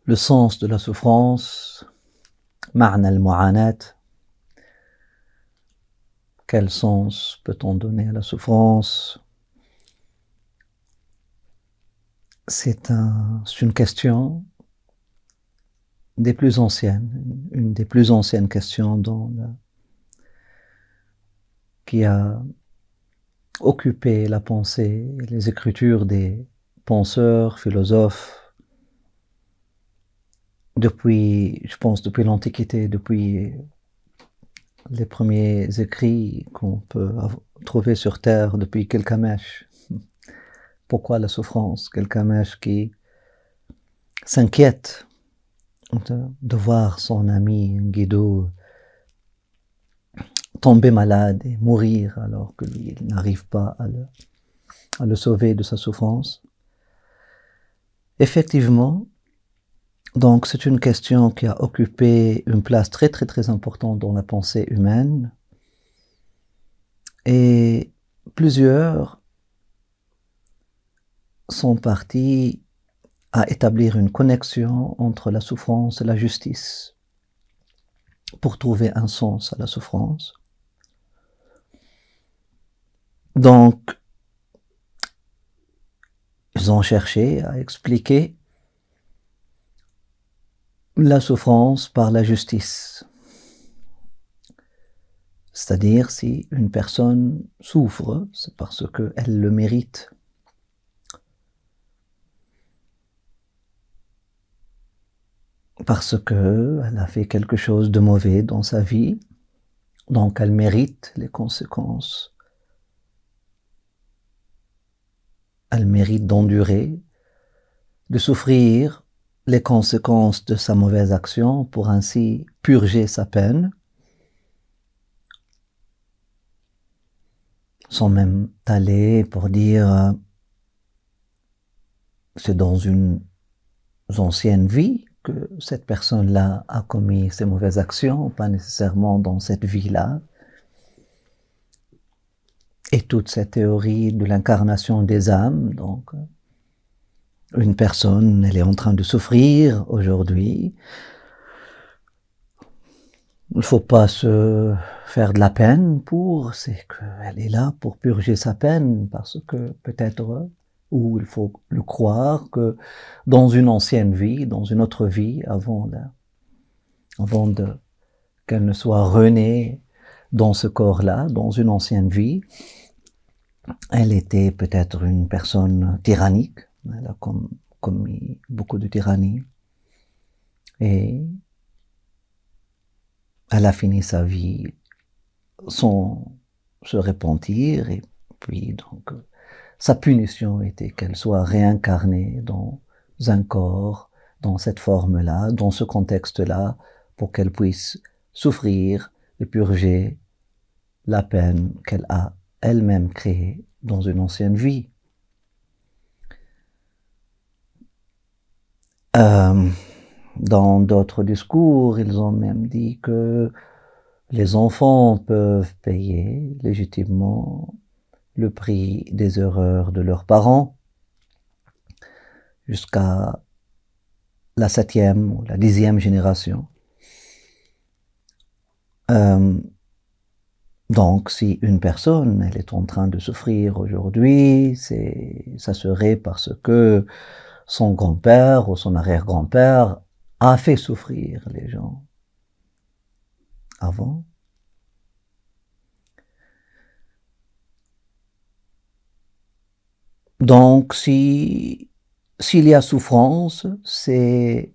le sens de la souffrance, معنى المعاناة. Quel sens peut-on donner à la souffrance? C'est une question des plus anciennes, une des plus anciennes questions qui a occupé la pensée, les écritures des penseurs, philosophes, depuis, je pense, depuis l'Antiquité, depuis les premiers écrits qu'on peut trouver sur Terre, depuis Gilgamesh. Pourquoi la souffrance? Gilgamesh qui s'inquiète de voir son ami Enkidu tomber malade et mourir alors que lui, il n'arrive pas à le sauver de sa souffrance. Effectivement, donc c'est une question qui a occupé une place très très très importante dans la pensée humaine, et plusieurs sont partis à établir une connexion entre la souffrance et la justice pour trouver un sens à la souffrance. Donc, ils ont cherché à expliquer la souffrance par la justice. C'est-à-dire, si une personne souffre, c'est parce qu'elle le mérite. Parce qu'elle a fait quelque chose de mauvais dans sa vie, donc elle mérite les conséquences. Elle mérite d'endurer, de souffrir les conséquences de sa mauvaise action pour ainsi purger sa peine, sans même aller pour dire c'est dans une ancienne vie que cette personne-là a commis ces mauvaises actions, pas nécessairement dans cette vie-là. Et toute cette théorie de l'incarnation des âmes, donc une personne, elle est en train de souffrir aujourd'hui. Il ne faut pas se faire de la peine c'est qu'elle est là pour purger sa peine, parce que peut-être, ou il faut le croire, que dans une ancienne vie, dans une autre vie, avant qu'elle ne soit renée dans ce corps-là, dans une ancienne vie, elle était peut-être une personne tyrannique, elle a commis beaucoup de tyrannie, et elle a fini sa vie sans se repentir, et puis donc sa punition était qu'elle soit réincarnée dans un corps, dans cette forme-là, dans ce contexte-là, pour qu'elle puisse souffrir et purger la peine qu'elle a elle-même créée dans une ancienne vie. Dans d'autres discours, ils ont même dit que les enfants peuvent payer légitimement le prix des erreurs de leurs parents jusqu'à la 7e ou la 10e génération. Donc, si une personne, elle est en train de souffrir aujourd'hui, ça serait parce que son grand-père ou son arrière-grand-père a fait souffrir les gens avant. Donc, s'il y a souffrance, c'est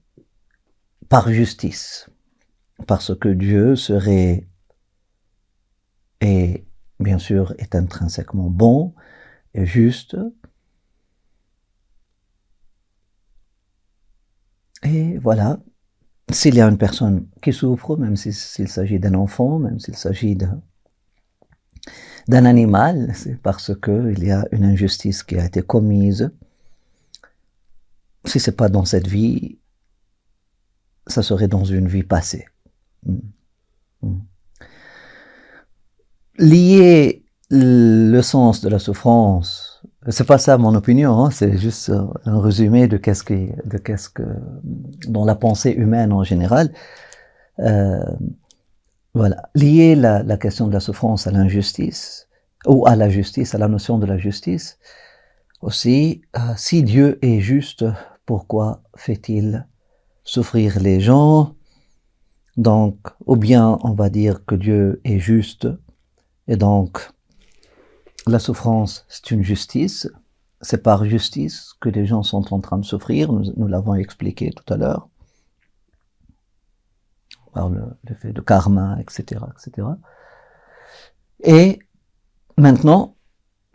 par justice, parce que Dieu serait, et bien sûr est intrinsèquement bon et juste, et voilà. S'il y a une personne qui souffre, même s'il s'agit d'un enfant, même s'il s'agit d'un animal, c'est parce qu'il y a une injustice qui a été commise. Si ce n'est pas dans cette vie, ça serait dans une vie passée. Lier le sens de la souffrance c'est pas ça mon opinion, hein, c'est juste un résumé de dans la pensée humaine en général. Voilà, lier la question de la souffrance à l'injustice, ou à la justice, à la notion de la justice, aussi, si Dieu est juste, pourquoi fait-il souffrir les gens? Donc, ou bien on va dire que Dieu est juste, et donc la souffrance c'est une justice, c'est par justice que les gens sont en train de souffrir, nous l'avons expliqué tout à l'heure, par le fait de karma, etc., etc. Et maintenant,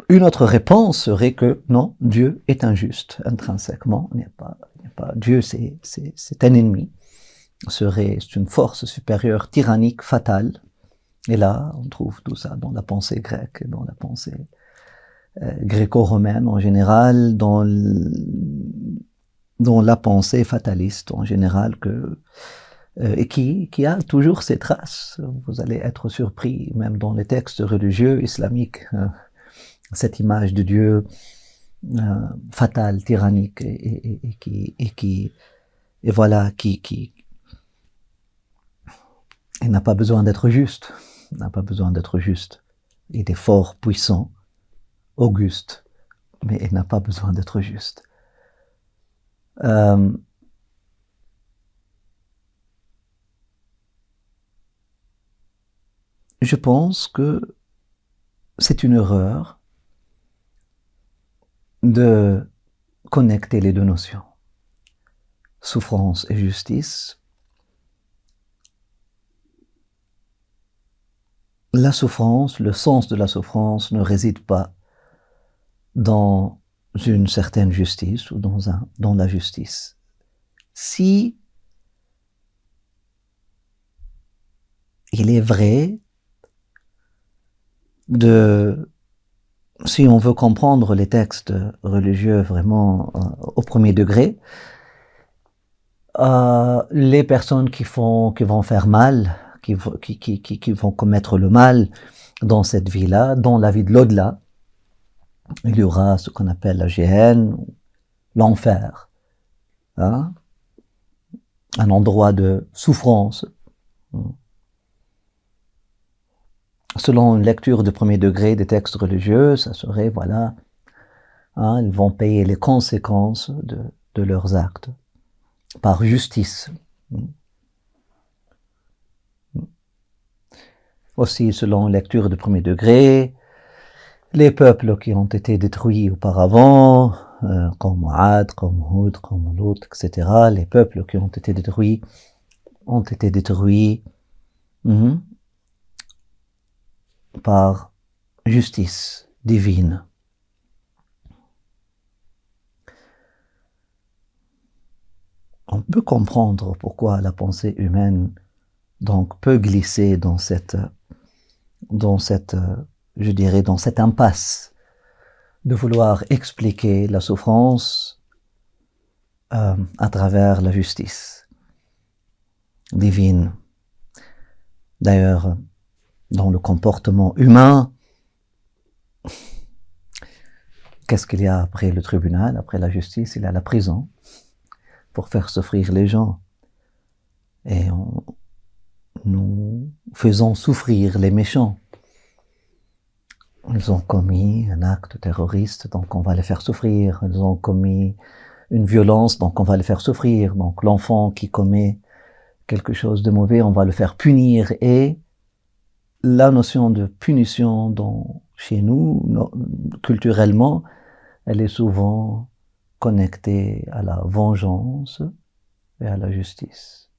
une autre réponse serait que non, Dieu est injuste, intrinsèquement, Dieu c'est un ennemi, c'est une force supérieure, tyrannique, fatale. Et là, on trouve tout ça dans la pensée grecque, dans la pensée gréco-romaine en général, dans la pensée fataliste en général, et qui a toujours ses traces. Vous allez être surpris, même dans les textes religieux islamiques, cette image de Dieu fatal, tyrannique, et voilà, qui il n'a pas besoin d'être juste, il n'a pas besoin d'être juste. Il est fort, puissant, auguste, mais il n'a pas besoin d'être juste. Je pense que c'est une erreur de connecter les deux notions, souffrance et justice. La souffrance, le sens de la souffrance ne réside pas dans une certaine justice ou dans la justice. Si il est vrai si on veut comprendre les textes religieux vraiment au premier degré, les personnes qui vont faire mal, qui vont commettre le mal dans cette vie-là, dans la vie de l'au-delà, il y aura ce qu'on appelle la Géhenne, l'enfer, hein, un endroit de souffrance. Selon une lecture de premier degré des textes religieux, ça serait, voilà, hein, ils vont payer les conséquences de leurs actes par justice. Aussi, selon une lecture de premier degré, les peuples qui ont été détruits auparavant, comme Ad, comme Hud, comme Lut, etc., les peuples qui ont été détruits par justice divine. On peut comprendre pourquoi la pensée humaine donc peut glisser dans cette je dirais dans cette impasse de vouloir expliquer la souffrance à travers la justice divine. D'ailleurs, dans le comportement humain, qu'est-ce qu'il y a après le tribunal, après la justice? Il y a la prison pour faire souffrir les gens. Et nous faisons souffrir les méchants. Ils ont commis un acte terroriste, donc on va les faire souffrir. Ils ont commis une violence, donc on va les faire souffrir. Donc l'enfant qui commet quelque chose de mauvais, on va le faire punir. Et la notion de punition chez nous, culturellement, elle est souvent connectée à la vengeance et à la justice.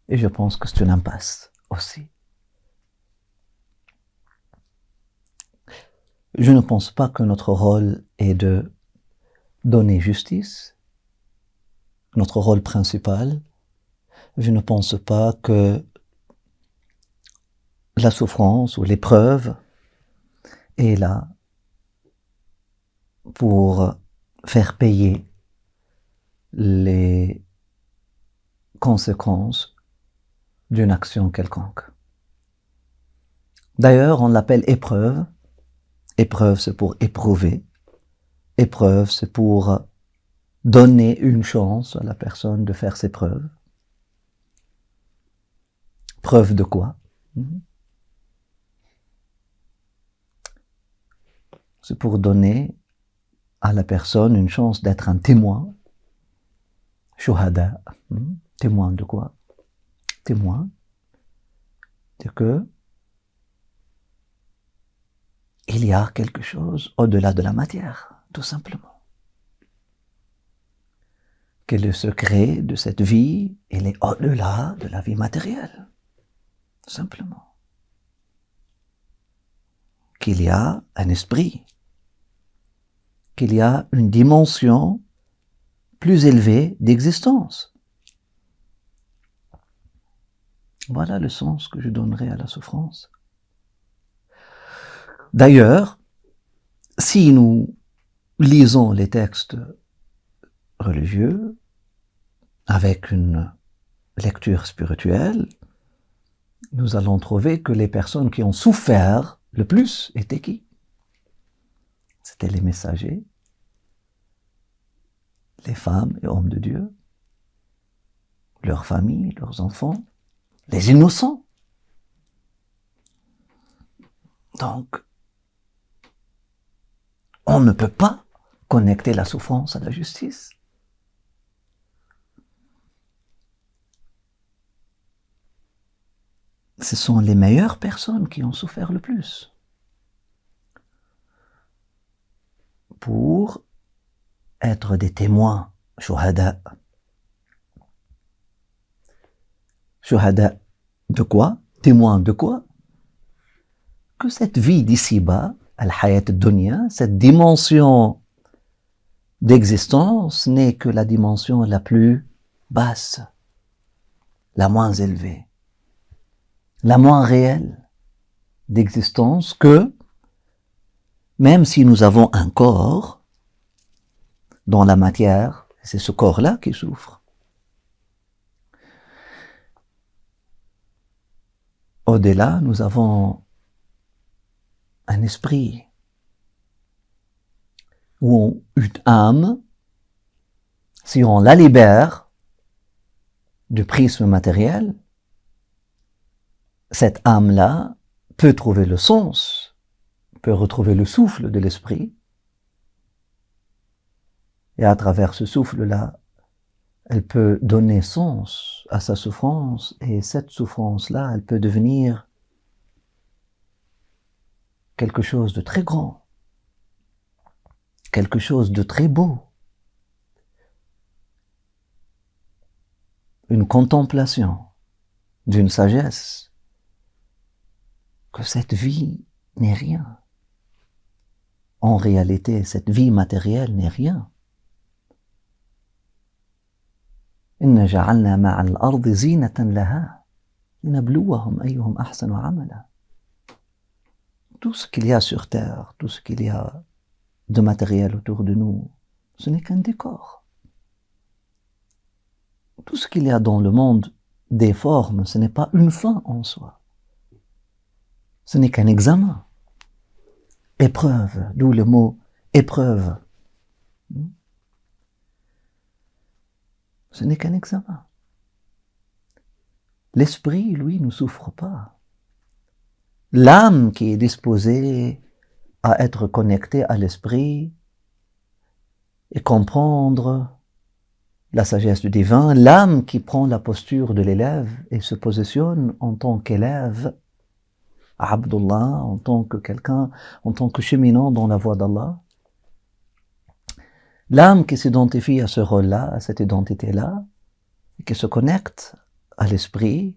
Et je pense que c'est une impasse aussi. Je ne pense pas que notre rôle est de donner justice, notre rôle principal. Je ne pense pas que la souffrance ou l'épreuve est là pour faire payer les conséquences d'une action quelconque. D'ailleurs, on l'appelle épreuve Épreuve, c'est pour éprouver. Épreuve, c'est pour donner une chance à la personne de faire ses preuves. Preuve de quoi? C'est pour donner à la personne une chance d'être un témoin. Shuhada. Témoin de quoi? Témoin de que il y a quelque chose au-delà de la matière, tout simplement. Que le secret de cette vie, il est au-delà de la vie matérielle, tout simplement. Qu'il y a un esprit, qu'il y a une dimension plus élevée d'existence. Voilà le sens que je donnerai à la souffrance. D'ailleurs, si nous lisons les textes religieux avec une lecture spirituelle, nous allons trouver que les personnes qui ont souffert le plus étaient qui? C'était les messagers, les femmes et hommes de Dieu, leurs familles, leurs enfants, les innocents. Donc, on ne peut pas connecter la souffrance à la justice. Ce sont les meilleures personnes qui ont souffert le plus pour être des témoins, shuhada. Shuhada de quoi? Témoins de quoi? Que cette vie d'ici-bas, al-hayat ad-dunya, cette dimension d'existence n'est que la dimension la plus basse, la moins élevée, la moins réelle d'existence, que même si nous avons un corps dans la matière, c'est ce corps-là qui souffre. Au-delà, nous avons un esprit ou une âme. Si on la libère du prisme matériel, cette âme-là peut trouver le sens, peut retrouver le souffle de l'esprit, et à travers ce souffle-là, elle peut donner sens à sa souffrance, et cette souffrance-là, elle peut devenir quelque chose de très grand, quelque chose de très beau, une contemplation d'une sagesse, que cette vie n'est rien. En réalité, cette vie matérielle n'est rien. إِنَّا جَعَلْنَا مَعَ الْأَرْضِ زِينَةً لَهَا لِنَبْلُوَهُمْ أَيُّهُمْ أَحْسَنُ عَمَلًا. Tout ce qu'il y a sur terre, tout ce qu'il y a de matériel autour de nous, ce n'est qu'un décor. Tout ce qu'il y a dans le monde des formes, ce n'est pas une fin en soi. Ce n'est qu'un examen. Épreuve, d'où le mot épreuve. Ce n'est qu'un examen. L'esprit, lui, ne souffre pas. L'âme qui est disposée à être connectée à l'esprit et comprendre la sagesse du divin, l'âme qui prend la posture de l'élève et se positionne en tant qu'élève, Abdullah, en tant que quelqu'un, en tant que cheminant dans la voie d'Allah. L'âme qui s'identifie à ce rôle-là, à cette identité-là, et qui se connecte à l'esprit,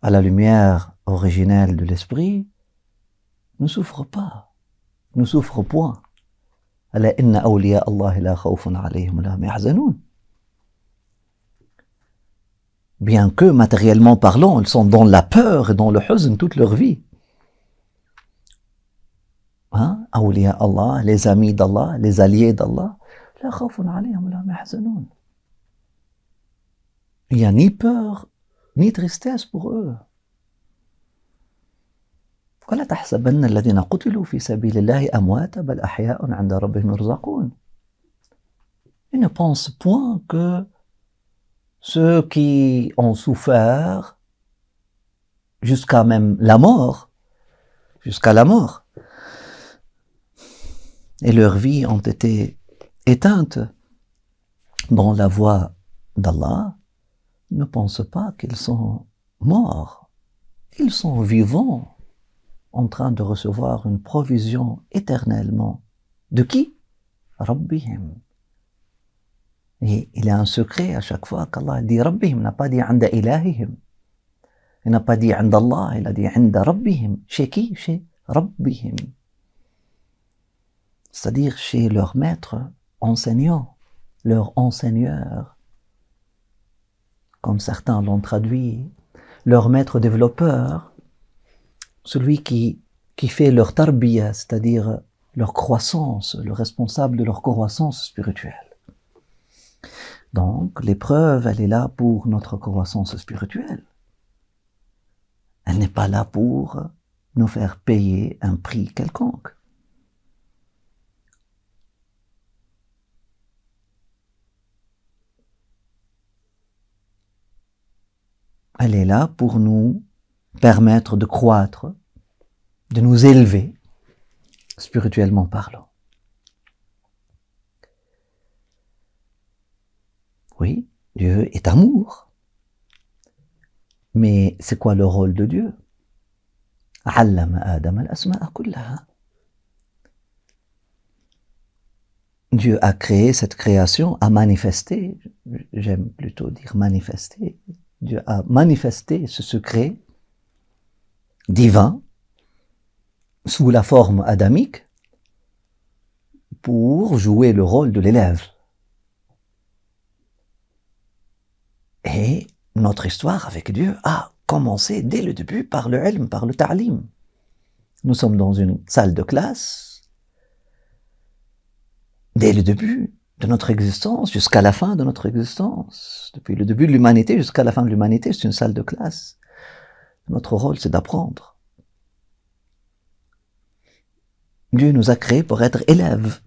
à la lumière originelle de l'esprit, ne souffre pas, ne souffre point. Ala inna awliya Allah la khawfun alayhim wa la hum yahzanun. Bien que, matériellement parlant, ils sont dans la peur et dans le huzn toute leur vie. Hein? Awliya Allah, les amis d'Allah, les alliés d'Allah, la khawfun alayhim wa la hum yahzanun. Il n'y a ni peur, ni tristesse pour eux. ولا تحسبن الذين قتلوا في سبيل الله أمواتا بل أحياء عند ربهم يرزقون. Ils ne pensent point que ceux qui ont souffert jusqu'à même la mort, jusqu'à la mort, et leurs vies ont été éteintes dans la voie d'Allah, ne pensent pas qu'ils sont morts. Ils sont vivants, en train de recevoir une provision éternellement. De qui? Rabbihim. Et il y a un secret à chaque fois qu'Allah dit Rabbihim, n'a pas dit Anda ilahihim. Il n'a pas dit Anda Allah, il a dit Anda Rabbihim. Chez qui? Chez Rabbihim. C'est-à-dire chez leur maître enseignant, leur enseigneur. Comme certains l'ont traduit, leur maître développeur, celui qui fait leur tarbiya, c'est-à-dire leur croissance, le responsable de leur croissance spirituelle. Donc, l'épreuve, elle est là pour notre croissance spirituelle. Elle n'est pas là pour nous faire payer un prix quelconque. Elle est là pour nous permettre de croître, de nous élever, spirituellement parlant. Oui, Dieu est amour. Mais c'est quoi le rôle de Dieu? Allama Adam al-asma'a kullaha. Dieu a créé cette création, a manifesté, j'aime plutôt dire manifester. Dieu a manifesté ce secret divin sous la forme adamique pour jouer le rôle de l'élève. Et notre histoire avec Dieu a commencé dès le début par le ilm, par le ta'lim. Nous sommes dans une salle de classe, dès le début de notre existence jusqu'à la fin de notre existence. Depuis le début de l'humanité jusqu'à la fin de l'humanité, c'est une salle de classe. Notre rôle, c'est d'apprendre. Dieu nous a créés pour être élèves.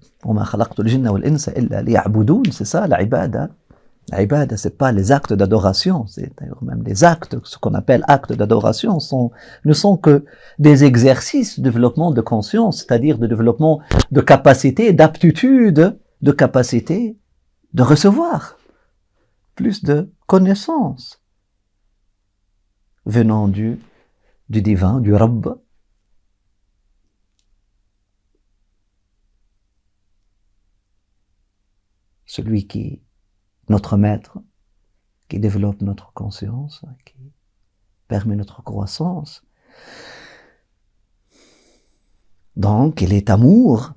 C'est ça la ibada. La ibada, c'est pas les actes d'adoration, c'est d'ailleurs même les actes, ce qu'on appelle actes d'adoration, ne sont que des exercices de développement de conscience, c'est-à-dire de développement de capacité, d'aptitude, de capacité de recevoir plus de connaissances venant du divin, du Rabb. Celui qui, notre maître, qui développe notre conscience, qui permet notre croissance. Donc, il est amour.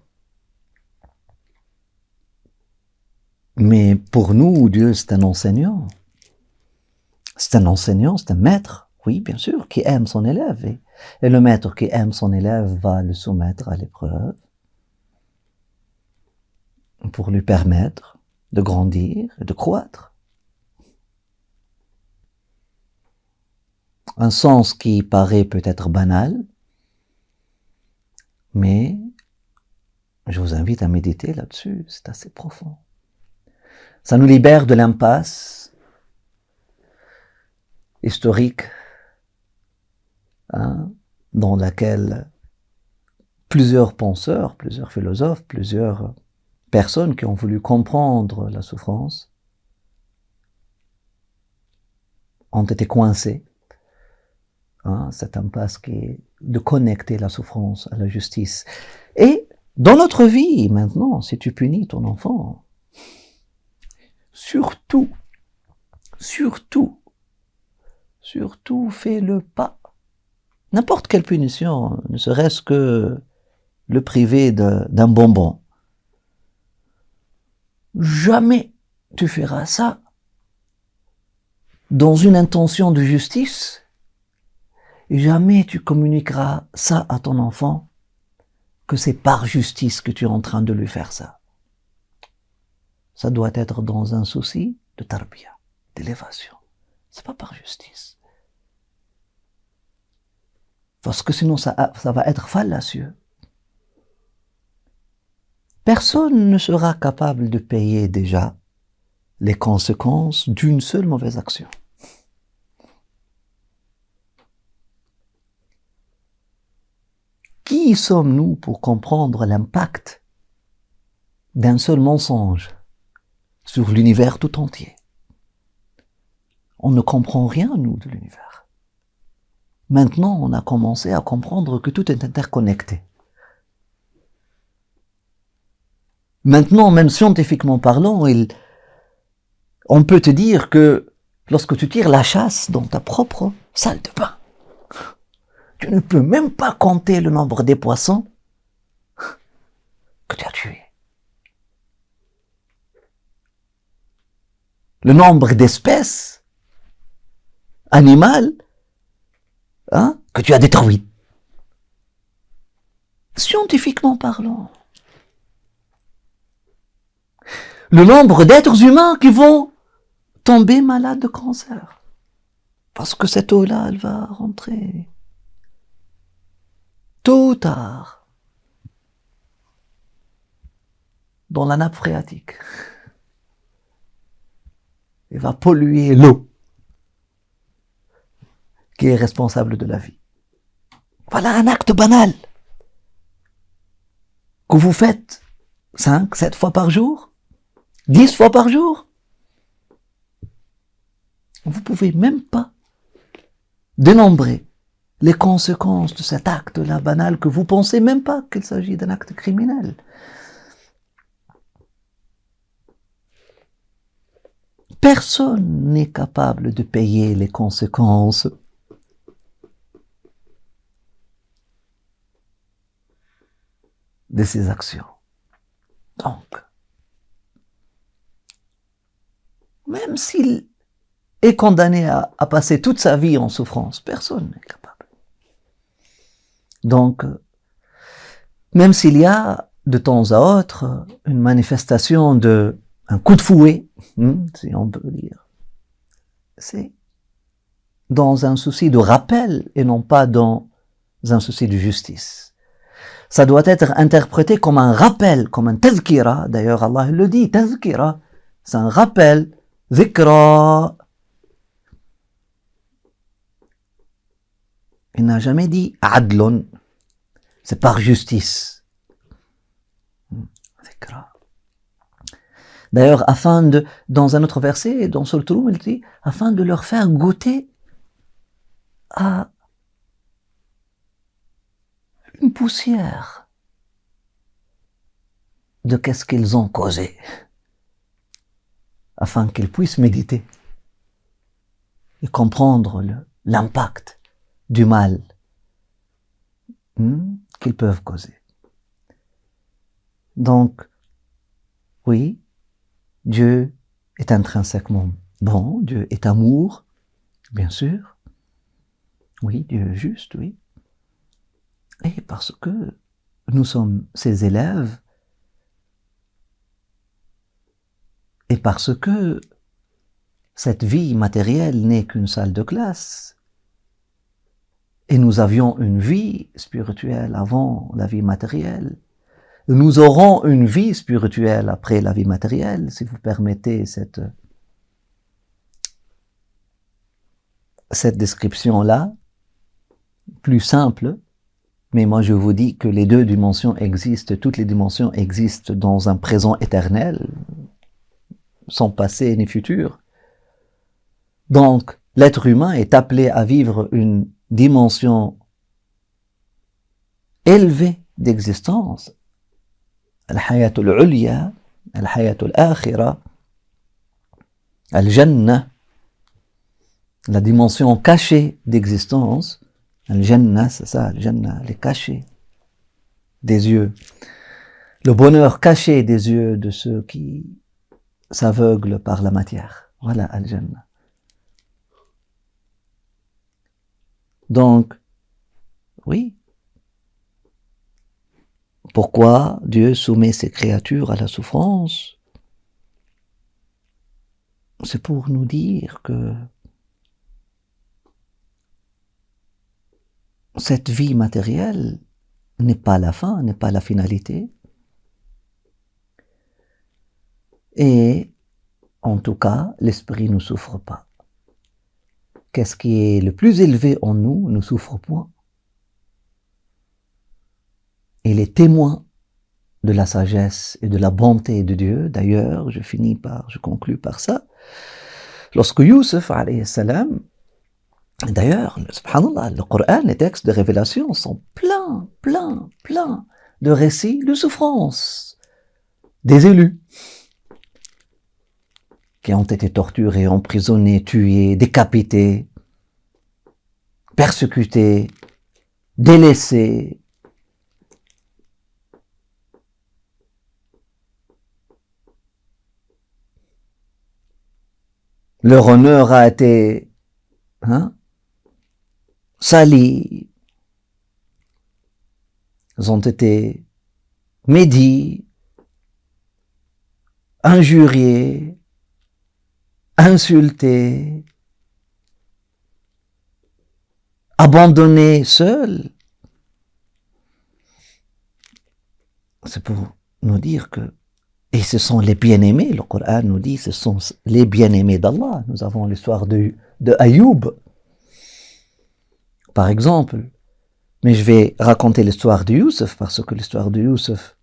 Mais pour nous, Dieu, c'est un enseignant. C'est un enseignant, c'est un maître, oui, bien sûr, qui aime son élève. Et le maître qui aime son élève va le soumettre à l'épreuve pour lui permettre de grandir et de croître. Un sens qui paraît peut-être banal, mais je vous invite à méditer là-dessus, c'est assez profond. Ça nous libère de l'impasse historique dans laquelle plusieurs penseurs, plusieurs philosophes, plusieurs personnes qui ont voulu comprendre la souffrance ont été coincées. Cette impasse qui est de connecter la souffrance à la justice. Et dans notre vie, maintenant, si tu punis ton enfant, surtout, fais-le pas. N'importe quelle punition, ne serait-ce que le priver d'un bonbon. Jamais tu feras ça dans une intention de justice. Jamais tu communiqueras ça à ton enfant, que c'est par justice que tu es en train de lui faire ça. Ça doit être dans un souci de tarbiya, d'élévation. C'est pas par justice. Parce que sinon ça va être fallacieux. Personne ne sera capable de payer déjà les conséquences d'une seule mauvaise action. Qui sommes-nous pour comprendre l'impact d'un seul mensonge sur l'univers tout entier? On ne comprend rien, nous, de l'univers. Maintenant, on a commencé à comprendre que tout est interconnecté. Maintenant, même scientifiquement parlant, on peut te dire que lorsque tu tires la chasse dans ta propre salle de bain, tu ne peux même pas compter le nombre des poissons que tu as tués. Le nombre d'espèces animales que tu as détruites. Scientifiquement parlant. Le nombre d'êtres humains qui vont tomber malades de cancer. Parce que cette eau-là, elle va rentrer tôt ou tard dans la nappe phréatique. Elle va polluer l'eau qui est responsable de la vie. Voilà un acte banal que vous faites 5, 7 fois par jour, 10 fois par jour. Vous pouvez même pas dénombrer les conséquences de cet acte-là banal que vous pensez même pas qu'il s'agit d'un acte criminel. Personne n'est capable de payer les conséquences de ses actions. Donc, même s'il est condamné à passer toute sa vie en souffrance, personne n'est capable. Donc, même s'il y a de temps à autre une manifestation un coup de fouet, si on peut dire, c'est dans un souci de rappel et non pas dans un souci de justice. Ça doit être interprété comme un rappel, comme un tazkira. D'ailleurs, Allah le dit, tazkira, c'est un rappel, zikra. Il n'a jamais dit adlun, c'est par justice. Zikra. D'ailleurs, dans un autre verset, dans Sourate Rum, il dit, afin de leur faire goûter à une poussière de qu'est-ce qu'ils ont causé, afin qu'ils puissent méditer et comprendre l'impact du mal qu'ils peuvent causer. Donc, oui, Dieu est intrinsèquement bon, Dieu est amour, bien sûr. Oui, Dieu est juste, oui. Et parce que nous sommes ses élèves, et parce que cette vie matérielle n'est qu'une salle de classe, et nous avions une vie spirituelle avant la vie matérielle, nous aurons une vie spirituelle après la vie matérielle, si vous permettez cette description-là, plus simple. Mais moi je vous dis que les deux dimensions existent, toutes les dimensions existent dans un présent éternel, sans passé ni futur. Donc l'être humain est appelé à vivre une dimension élevée d'existence, al-hayat al-ulya, al-hayat al-akhira, al-jannah, la dimension cachée d'existence. Al-Jannah, c'est ça, Al-Jannah, les cachés des yeux. Le bonheur caché des yeux de ceux qui s'aveuglent par la matière. Voilà Al-Jannah. Donc, oui. Pourquoi Dieu soumet ses créatures à la souffrance? C'est pour nous dire que cette vie matérielle n'est pas la fin, n'est pas la finalité. Et en tout cas, l'esprit ne souffre pas. Qu'est-ce qui est le plus élevé en nous ne souffre point. Et les témoins de la sagesse et de la bonté de Dieu, d'ailleurs, je conclus par ça, lorsque Youssef, alayhi salam, d'ailleurs, subhanallah, le Coran, les textes de révélation sont pleins de récits de souffrance des élus qui ont été torturés, emprisonnés, tués, décapités, persécutés, délaissés. Leur honneur a été sali. Ils ont été médits, injuriés, insultés, abandonnés seuls. C'est pour nous dire que, et ce sont les bien-aimés, le Coran nous dit, ce sont les bien-aimés d'Allah. Nous avons l'histoire de Ayoub, par exemple. Mais je vais raconter l'histoire de Youssef, parce que l'histoire de Youssef,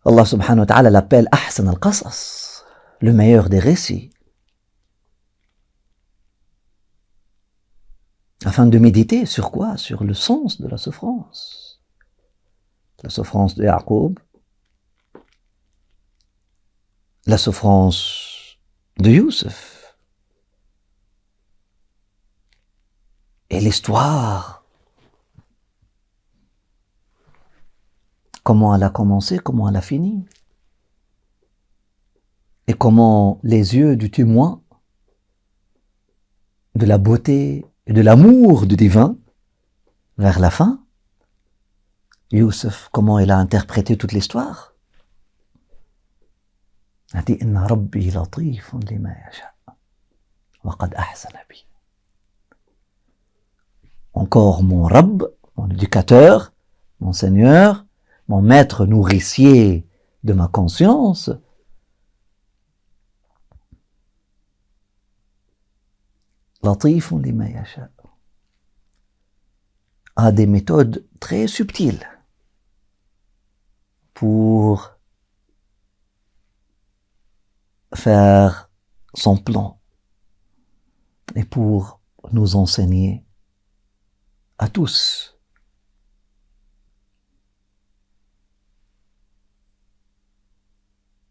Allah subhanahu wa ta'ala l'appelle Ahsan al-Qasas, le meilleur des récits. Afin de méditer sur quoi? Sur le sens de la souffrance. La souffrance de Yaqub, la souffrance de Youssef. Et l'histoire, comment elle a commencé, comment elle a fini. Et comment les yeux du témoin de la beauté et de l'amour du divin, vers la fin, Youssef, comment il a interprété toute l'histoire. Il a dit « Inna Rabbi latifun lima yasha, wa qad ahsana bi » Encore mon Rabb, mon éducateur, mon Seigneur, mon maître nourricier de ma conscience, latifun lima yasha, a des méthodes très subtiles pour faire son plan et pour nous enseigner à tous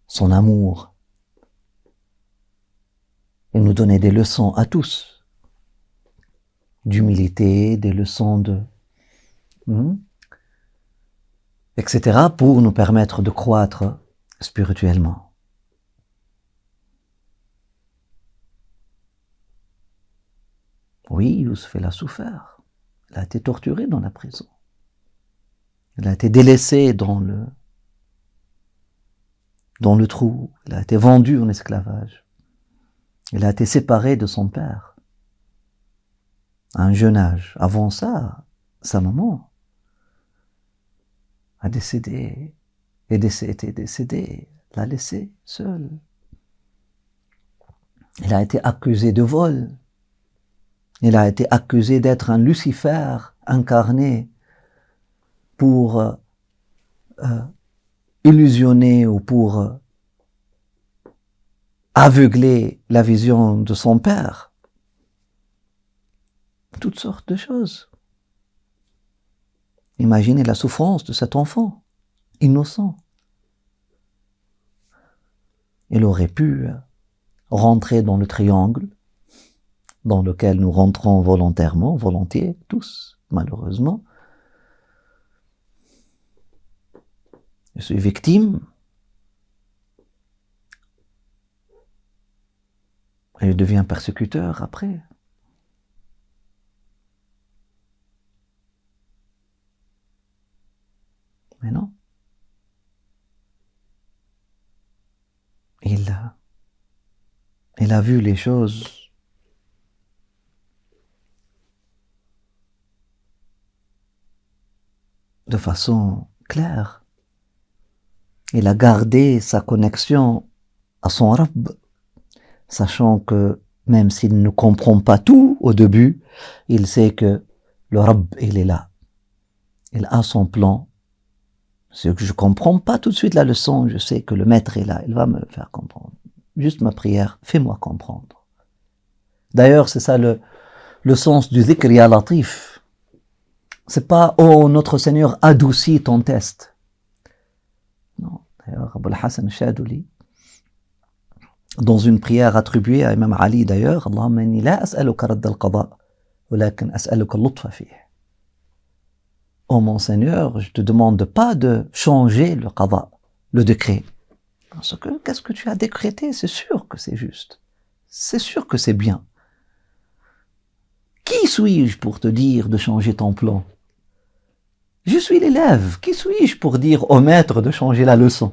son amour et nous donner des leçons à tous d'humilité, des leçons de etc. pour nous permettre de croître spirituellement. Oui, Youssef, il a souffert. Il a été torturé dans la prison. Il a été délaissé dans le trou. Il a été vendu en esclavage. Il a été séparé de son père à un jeune âge. Avant ça, sa maman a décédé, était décédée, l'a laissé seul. Il a été accusé de vol. Il a été accusé d'être un Lucifer incarné pour illusionner ou pour aveugler la vision de son père. Toutes sortes de choses. Imaginez la souffrance de cet enfant, innocent. Il aurait pu rentrer dans le triangle dans lequel nous rentrons volontairement, volontiers, tous, malheureusement. Je suis victime. Et je deviens persécuteur après. Mais non. Il a vu les choses de façon claire. Il a gardé sa connexion à son Rabb, sachant que même s'il ne comprend pas tout au début, il sait que le Rabb, il est là. Il a son plan. C'est que je comprends pas tout de suite la leçon, je sais que le maître est là, il va me faire comprendre. Juste ma prière, fais-moi comprendre. D'ailleurs, c'est ça le sens du dhikr ya latif. C'est pas, oh, notre Seigneur adoucit ton test. Non. D'ailleurs, Abul Hassan al-Shaduli, dans une prière attribuée à Imam Ali d'ailleurs, Allahumma inni la as'aluka radd al-qada, walakin as'aluka al-lutfa fih. Oh mon Seigneur, je te demande pas de changer le qada, le décret. Parce que, qu'est-ce que tu as décrété? C'est sûr que c'est juste. C'est sûr que c'est bien. Qui suis-je pour te dire de changer ton plan? Je suis l'élève. Qui suis-je pour dire au maître de changer la leçon?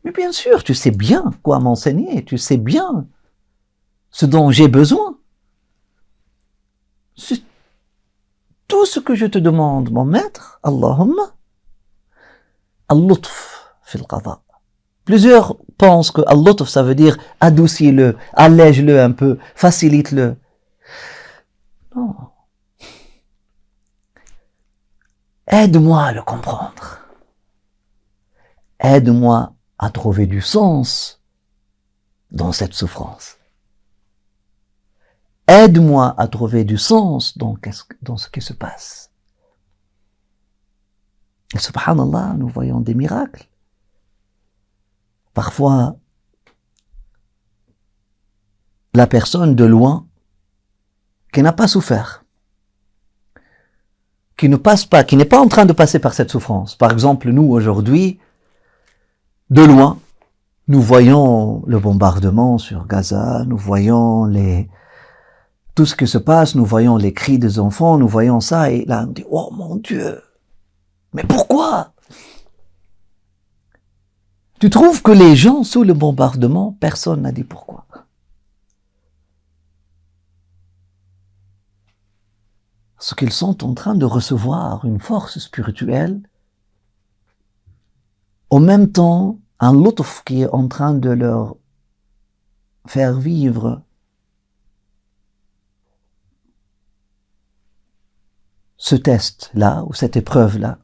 Mais bien sûr, tu sais bien quoi m'enseigner. Tu sais bien ce dont j'ai besoin. C'est tout ce que je te demande, mon maître. Allahumma al-lutf fil qada. Plusieurs pensent que al-lutf, ça veut dire adoucis-le, allège-le un peu, facilite-le. Non. Aide-moi à le comprendre. Aide-moi à trouver du sens dans cette souffrance. Aide-moi à trouver du sens dans ce qui se passe. Et subhanallah, nous voyons des miracles. Parfois, la personne de loin, qui n'a pas souffert, qui ne passe pas, qui n'est pas en train de passer par cette souffrance. Par exemple, nous, aujourd'hui, de loin, nous voyons le bombardement sur Gaza, nous voyons tout ce qui se passe, nous voyons les cris des enfants, nous voyons ça, et là, on dit, oh mon Dieu, mais pourquoi? Tu trouves que les gens, sous le bombardement, personne n'a dit pourquoi. Parce qu'ils sont en train de recevoir une force spirituelle, en même temps, un lutf qui est en train de leur faire vivre ce test-là, ou cette épreuve-là,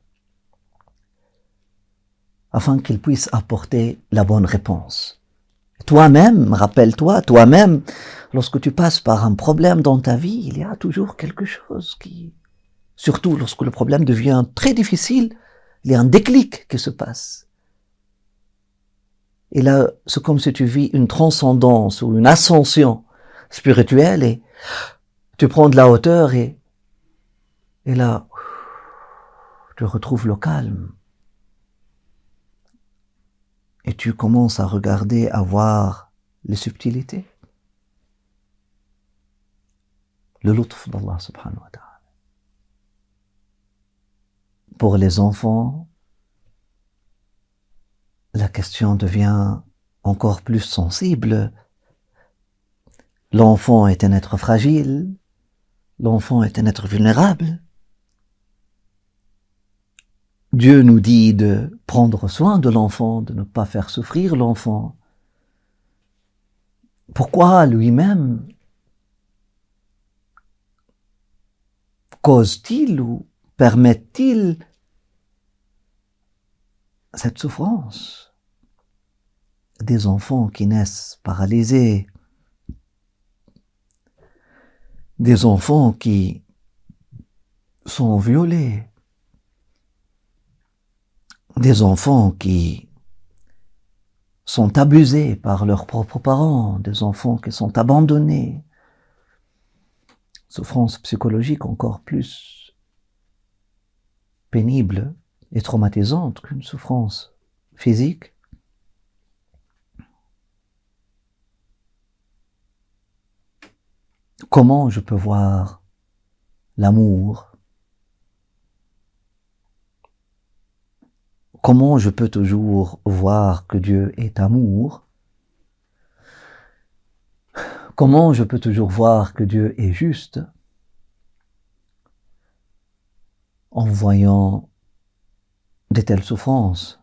afin qu'ils puissent apporter la bonne réponse. Toi-même, rappelle-toi, toi-même, lorsque tu passes par un problème dans ta vie, il y a toujours quelque chose qui, surtout lorsque le problème devient très difficile, il y a un déclic qui se passe. Et là, c'est comme si tu vis une transcendance ou une ascension spirituelle et tu prends de la hauteur et là, tu retrouves le calme. Et tu commences à regarder, à voir les subtilités. Le lutf d'Allah subhanahu wa ta'ala. Pour les enfants, la question devient encore plus sensible. L'enfant est un être fragile, l'enfant est un être vulnérable. Dieu nous dit de prendre soin de l'enfant, de ne pas faire souffrir l'enfant. Pourquoi lui-même cause-t-il ou permet-il cette souffrance? Des enfants qui naissent paralysés, des enfants qui sont violés, des enfants qui sont abusés par leurs propres parents, des enfants qui sont abandonnés. Souffrance psychologique encore plus pénible et traumatisante qu'une souffrance physique. Comment je peux voir l'amour? Comment je peux toujours voir que Dieu est amour? Comment je peux toujours voir que Dieu est juste? En voyant de telles souffrances.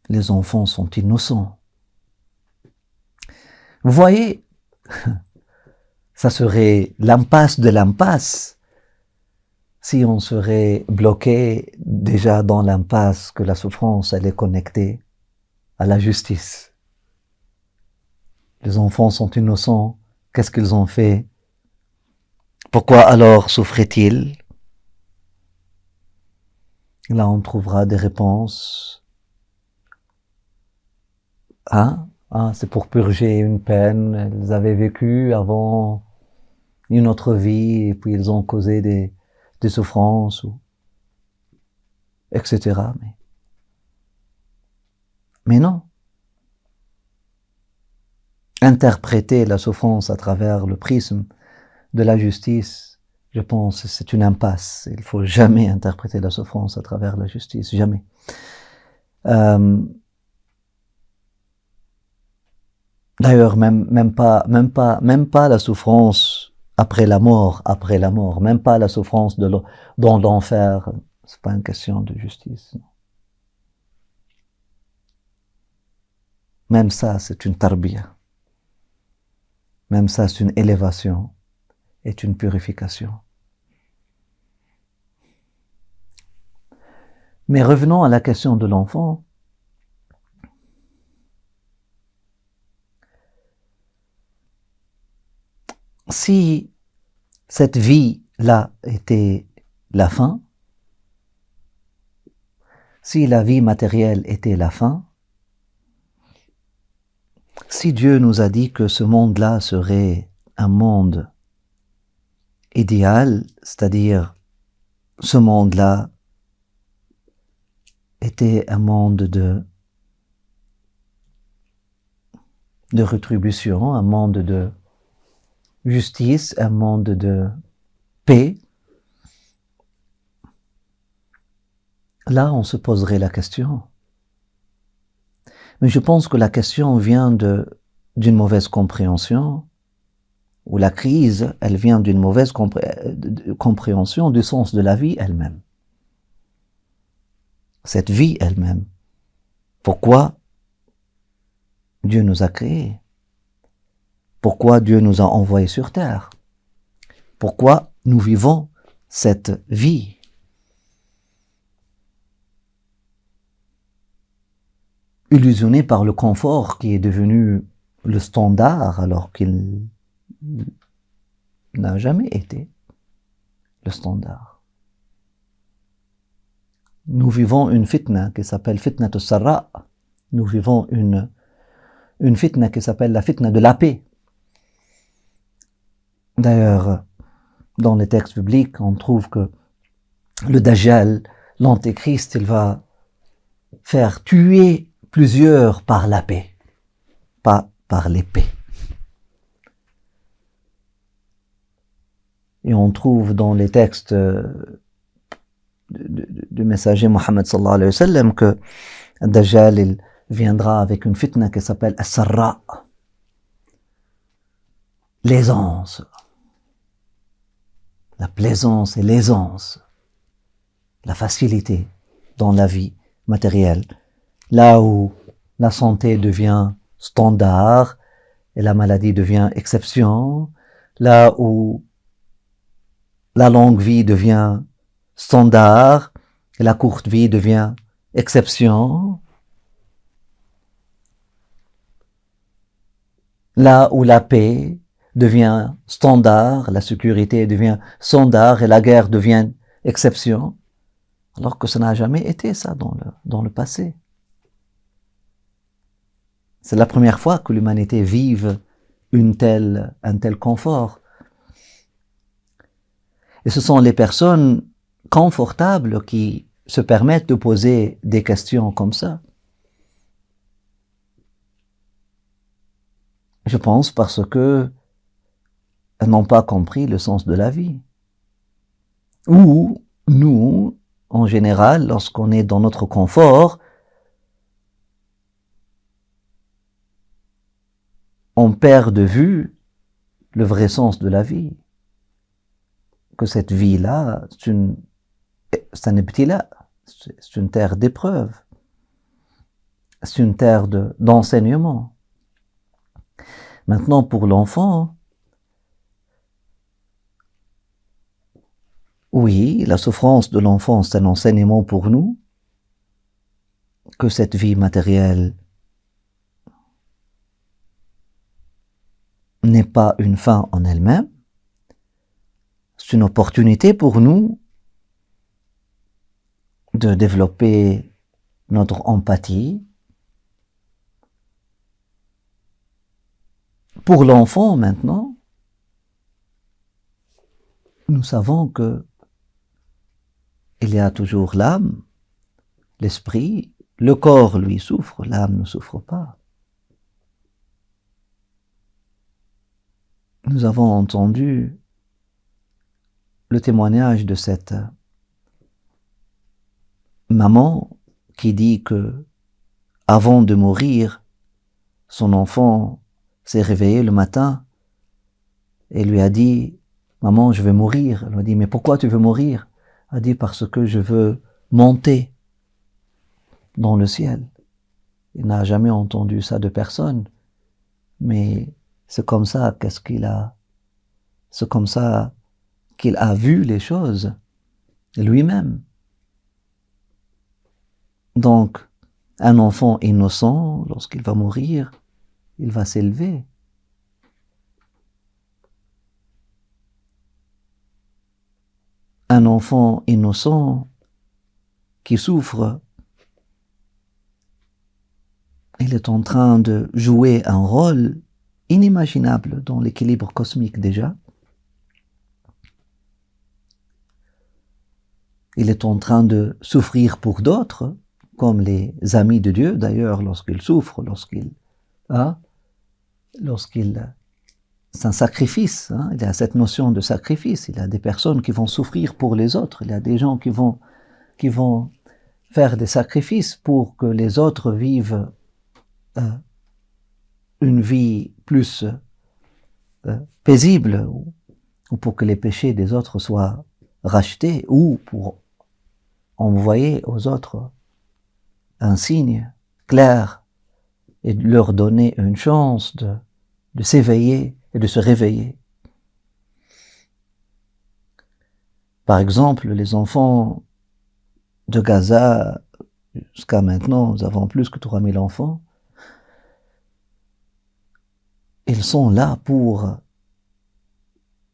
Les enfants sont innocents. Vous voyez, ça serait l'impasse de l'impasse si on serait bloqué déjà dans l'impasse que la souffrance, elle est connectée à la justice. Les enfants sont innocents. Qu'est-ce qu'ils ont fait? Pourquoi alors souffraient-ils? Là, on trouvera des réponses. C'est pour purger une peine. Ils avaient vécu avant une autre vie et puis ils ont causé des souffrances, etc. Mais non. Interpréter la souffrance à travers le prisme de la justice, je pense, c'est une impasse. Il ne faut jamais interpréter la souffrance à travers la justice, jamais. D'ailleurs, même pas la souffrance après la mort, même pas la souffrance dans l'enfer, c'est pas une question de justice. Non. Même ça, c'est une tarbiya. Même ça, c'est une élévation et une purification. Mais revenons à la question de l'enfant. Si cette vie-là était la fin, si la vie matérielle était la fin, si Dieu nous a dit que ce monde-là serait un monde idéal, c'est-à-dire ce monde-là était un monde de rétribution, un monde de justice, un monde de paix, là on se poserait la question. Mais je pense que la question vient d'une mauvaise compréhension, ou la crise, elle vient d'une mauvaise compréhension du sens de la vie elle-même. Cette vie elle-même. Pourquoi Dieu nous a créés? Pourquoi Dieu nous a envoyés sur terre? Pourquoi nous vivons cette vie? Illusionné par le confort qui est devenu le standard alors qu'il n'a jamais été le standard. Nous vivons une fitna qui s'appelle fitna al-sarra. Nous vivons une fitna qui s'appelle la fitna de la paix. D'ailleurs, dans les textes bibliques, on trouve que le Dajjal, l'Antéchrist, il va faire tuer plusieurs par la paix, pas par l'épée. Et on trouve dans les textes du messager Mohammed sallallahu alayhi wa sallam que Dajjal il viendra avec une fitna qui s'appelle As-Sarra, l'aisance, la plaisance et l'aisance, la facilité dans la vie matérielle, là où la santé devient standard et la maladie devient exception, là où la longue vie devient standard et la courte vie devient exception, là où la paix devient standard, la sécurité devient standard et la guerre devient exception, alors que ça n'a jamais été ça dans le passé. C'est la première fois que l'humanité vive un tel confort. Et ce sont les personnes confortables qui se permettent de poser des questions comme ça. Je pense parce que elles n'ont pas compris le sens de la vie. Ou nous, en général, lorsqu'on est dans notre confort, on perd de vue le vrai sens de la vie. que cette vie-là, c'est un ibtila, c'est une terre d'épreuve, c'est une terre d'enseignement. Maintenant, pour l'enfant, oui, la souffrance de l'enfant, c'est un enseignement pour nous, que cette vie matérielle n'est pas une fin en elle-même, c'est une opportunité pour nous de développer notre empathie. Pour l'enfant maintenant, nous savons que il y a toujours l'âme, l'esprit, le corps lui souffre, l'âme ne souffre pas. Nous avons entendu le témoignage de cette maman qui dit que, avant de mourir, son enfant s'est réveillé le matin et lui a dit « Maman, je vais mourir ». Elle lui a dit « Mais pourquoi tu veux mourir ?» Elle a dit « Parce que je veux monter dans le ciel ». Il n'a jamais entendu ça de personne, mais c'est comme ça c'est comme ça qu'il a vu les choses lui-même. Donc, un enfant innocent, lorsqu'il va mourir, il va s'élever. Un enfant innocent qui souffre, il est en train de jouer un rôle inimaginable dans l'équilibre cosmique déjà. Il est en train de souffrir pour d'autres, comme les amis de Dieu d'ailleurs, lorsqu'ils souffrent, c'est un sacrifice, il y a cette notion de sacrifice, il y a des personnes qui vont souffrir pour les autres, il y a des gens qui vont faire des sacrifices pour que les autres vivent une vie plus paisible, ou pour que les péchés des autres soient rachetés, ou pour envoyer aux autres un signe clair et de leur donner une chance de s'éveiller et de se réveiller. Par exemple, les enfants de Gaza, jusqu'à maintenant, nous avons plus que 3000 enfants, ils sont là pour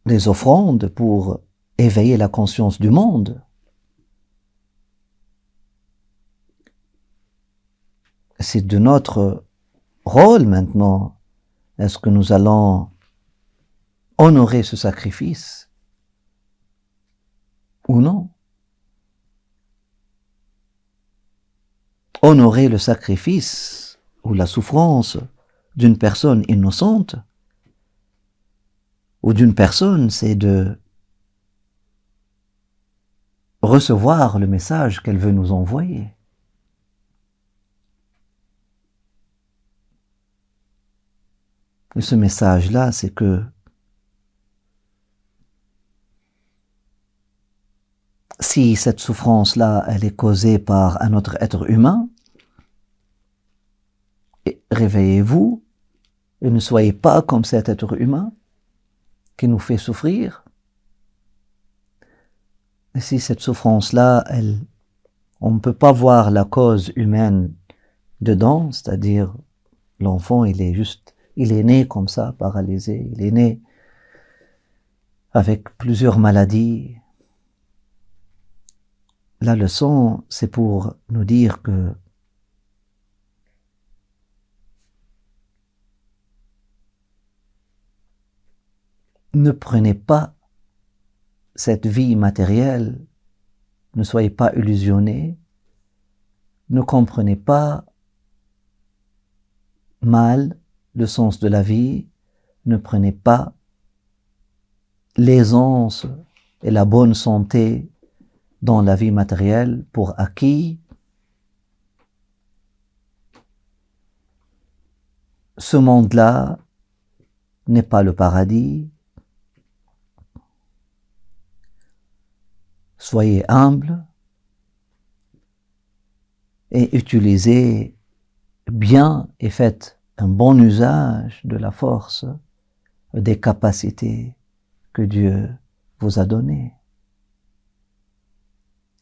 des offrandes, pour éveiller la conscience du monde. C'est de notre rôle maintenant. Est-ce que nous allons honorer ce sacrifice ou non? Honorer le sacrifice ou la souffrance d'une personne innocente ou d'une personne, c'est de recevoir le message qu'elle veut nous envoyer. Et ce message-là, c'est que si cette souffrance-là, elle est causée par un autre être humain, réveillez-vous et ne soyez pas comme cet être humain qui nous fait souffrir. Et si cette souffrance-là, on ne peut pas voir la cause humaine dedans, c'est-à-dire l'enfant, il est né comme ça, paralysé, il est né avec plusieurs maladies. La leçon, c'est pour nous dire que ne prenez pas cette vie matérielle, ne soyez pas illusionnés, ne comprenez pas mal le sens de la vie, ne prenez pas l'aisance et la bonne santé dans la vie matérielle pour acquis. Ce monde-là n'est pas le paradis. soyez humble et utilisez bien et faites un bon usage de la force, des capacités que Dieu vous a données.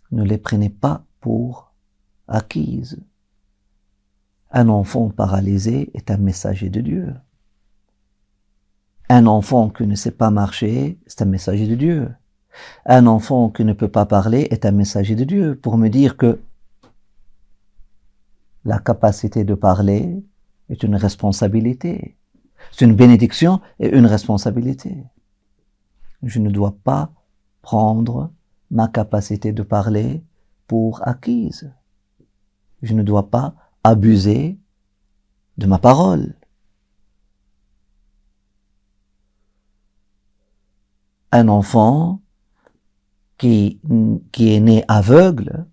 Ne les prenez pas pour acquises. Un enfant paralysé est un messager de Dieu. Un enfant qui ne sait pas marcher, c'est un messager de Dieu. Un enfant qui ne peut pas parler est un messager de Dieu pour me dire que la capacité de parler est une responsabilité. C'est une bénédiction et une responsabilité. Je ne dois pas prendre ma capacité de parler pour acquise. Je ne dois pas abuser de ma parole. Un enfant qui est né aveugle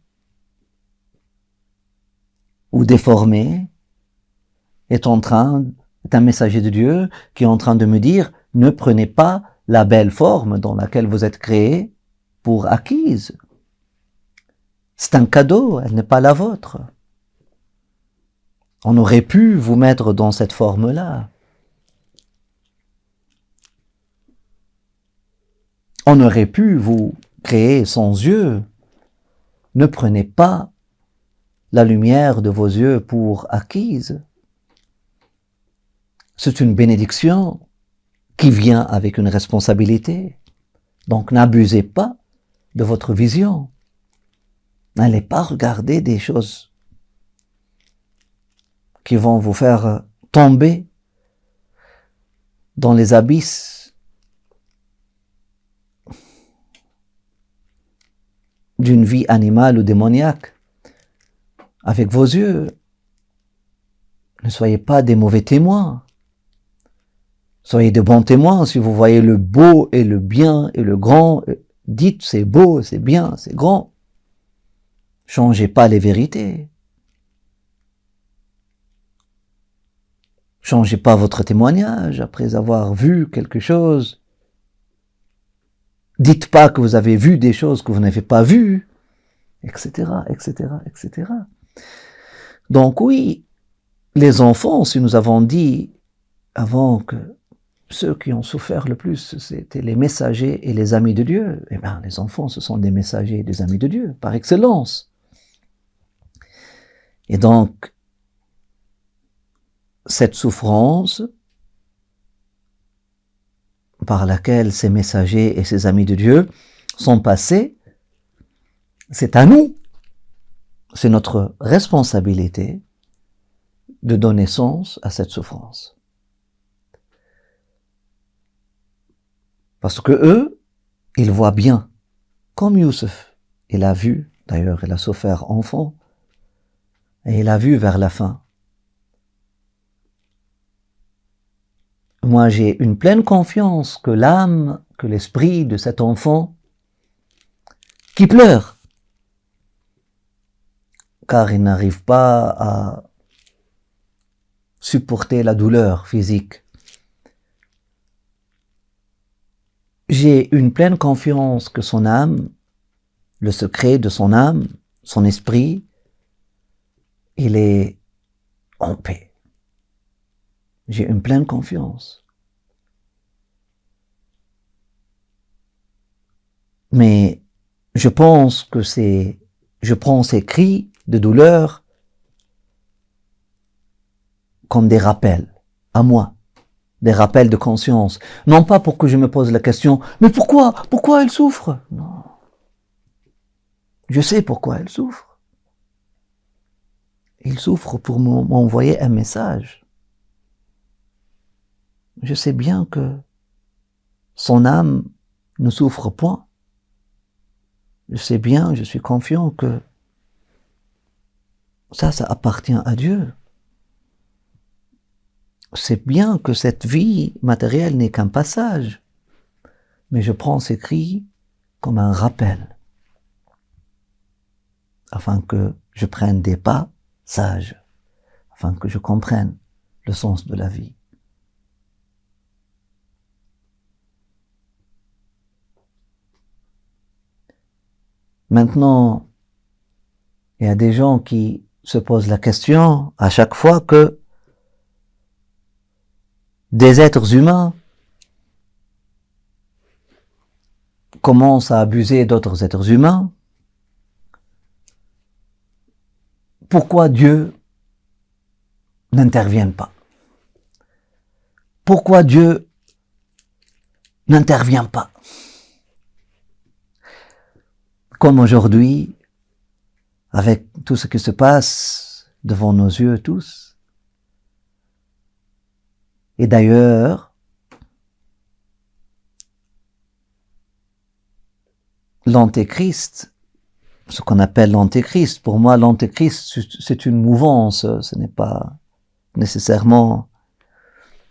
ou déformé est un messager de Dieu qui est en train de me dire, ne prenez pas la belle forme dans laquelle vous êtes créé pour acquise. C'est un cadeau, elle n'est pas la vôtre. On aurait pu vous mettre dans cette forme-là. On aurait pu vous créer sans yeux. Ne prenez pas la lumière de vos yeux pour acquise. C'est une bénédiction qui vient avec une responsabilité. Donc n'abusez pas de votre vision. N'allez pas regarder des choses qui vont vous faire tomber dans les abysses d'une vie animale ou démoniaque avec vos yeux. Ne soyez pas des mauvais témoins. Soyez de bons témoins. Si vous voyez le beau et le bien et le grand, dites c'est beau, c'est bien, c'est grand. Changez pas les vérités. Changez pas votre témoignage après avoir vu quelque chose. Dites pas que vous avez vu des choses que vous n'avez pas vues, etc., etc., etc. Donc oui, les enfants, si nous avons dit avant que ceux qui ont souffert le plus, c'était les messagers et les amis de Dieu, eh bien, les enfants, ce sont des messagers et des amis de Dieu, par excellence. Et donc, cette souffrance par laquelle ces messagers et ces amis de Dieu sont passés, c'est à nous. C'est notre responsabilité de donner sens à cette souffrance. Parce que eux, ils voient bien, comme Youssef, il a vu, d'ailleurs il a souffert enfant, et il a vu vers la fin. Moi j'ai une pleine confiance que l'âme, que l'esprit de cet enfant, qui pleure, car il n'arrive pas à supporter la douleur physique. J'ai une pleine confiance que son âme, le secret de son âme, son esprit, il est en paix. J'ai une pleine confiance. Mais je pense que je prends ces cris de douleur comme des rappels à moi, des rappels de conscience. Non pas pour que je me pose la question, mais pourquoi elle souffre? Non. Je sais pourquoi elle souffre. Il souffre pour m'envoyer un message. Je sais bien que son âme ne souffre point. Je sais bien, je suis confiant que ça appartient à Dieu. C'est bien que cette vie matérielle n'est qu'un passage, mais je prends ces cris comme un rappel, afin que je prenne des pas sages, afin que je comprenne le sens de la vie. Maintenant, il y a des gens qui se posent la question à chaque fois que des êtres humains commencent à abuser d'autres êtres humains. Pourquoi Dieu n'intervient pas? Pourquoi Dieu n'intervient pas? Comme aujourd'hui, avec tout ce qui se passe devant nos yeux tous. Et d'ailleurs, l'antéchrist, ce qu'on appelle l'antéchrist, pour moi l'antéchrist c'est une mouvance, ce n'est pas nécessairement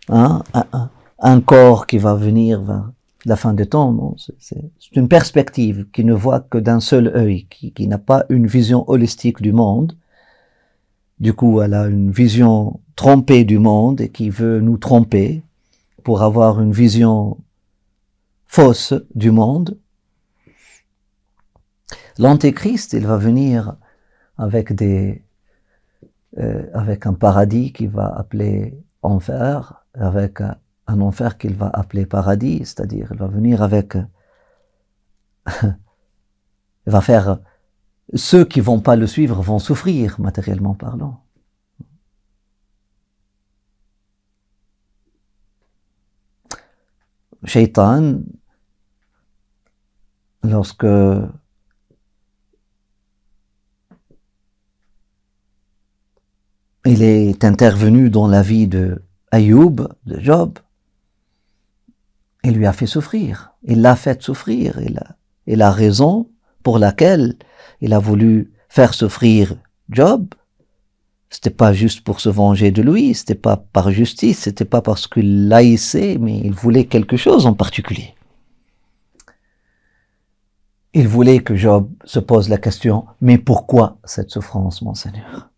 un corps qui va venir vers la fin des temps, non, c'est une perspective qui ne voit que d'un seul œil, qui n'a pas une vision holistique du monde. Du coup, elle a une vision trompée du monde et qui veut nous tromper pour avoir une vision fausse du monde. L'antéchrist, il va venir avec avec un paradis qu'il va appeler enfer, avec un enfer qu'il va appeler paradis, c'est-à-dire il va venir avec, il va faire, ceux qui vont pas le suivre vont souffrir matériellement parlant. Shaitan, lorsque il est intervenu dans la vie de Ayoub, de Job, il lui a fait souffrir, il l'a fait souffrir, et la raison pour laquelle il a voulu faire souffrir Job, c'était pas juste pour se venger de lui, c'était pas par justice, c'était pas parce qu'il l'haïssait, mais il voulait quelque chose en particulier. Il voulait que Job se pose la question, mais pourquoi cette souffrance, mon Seigneur?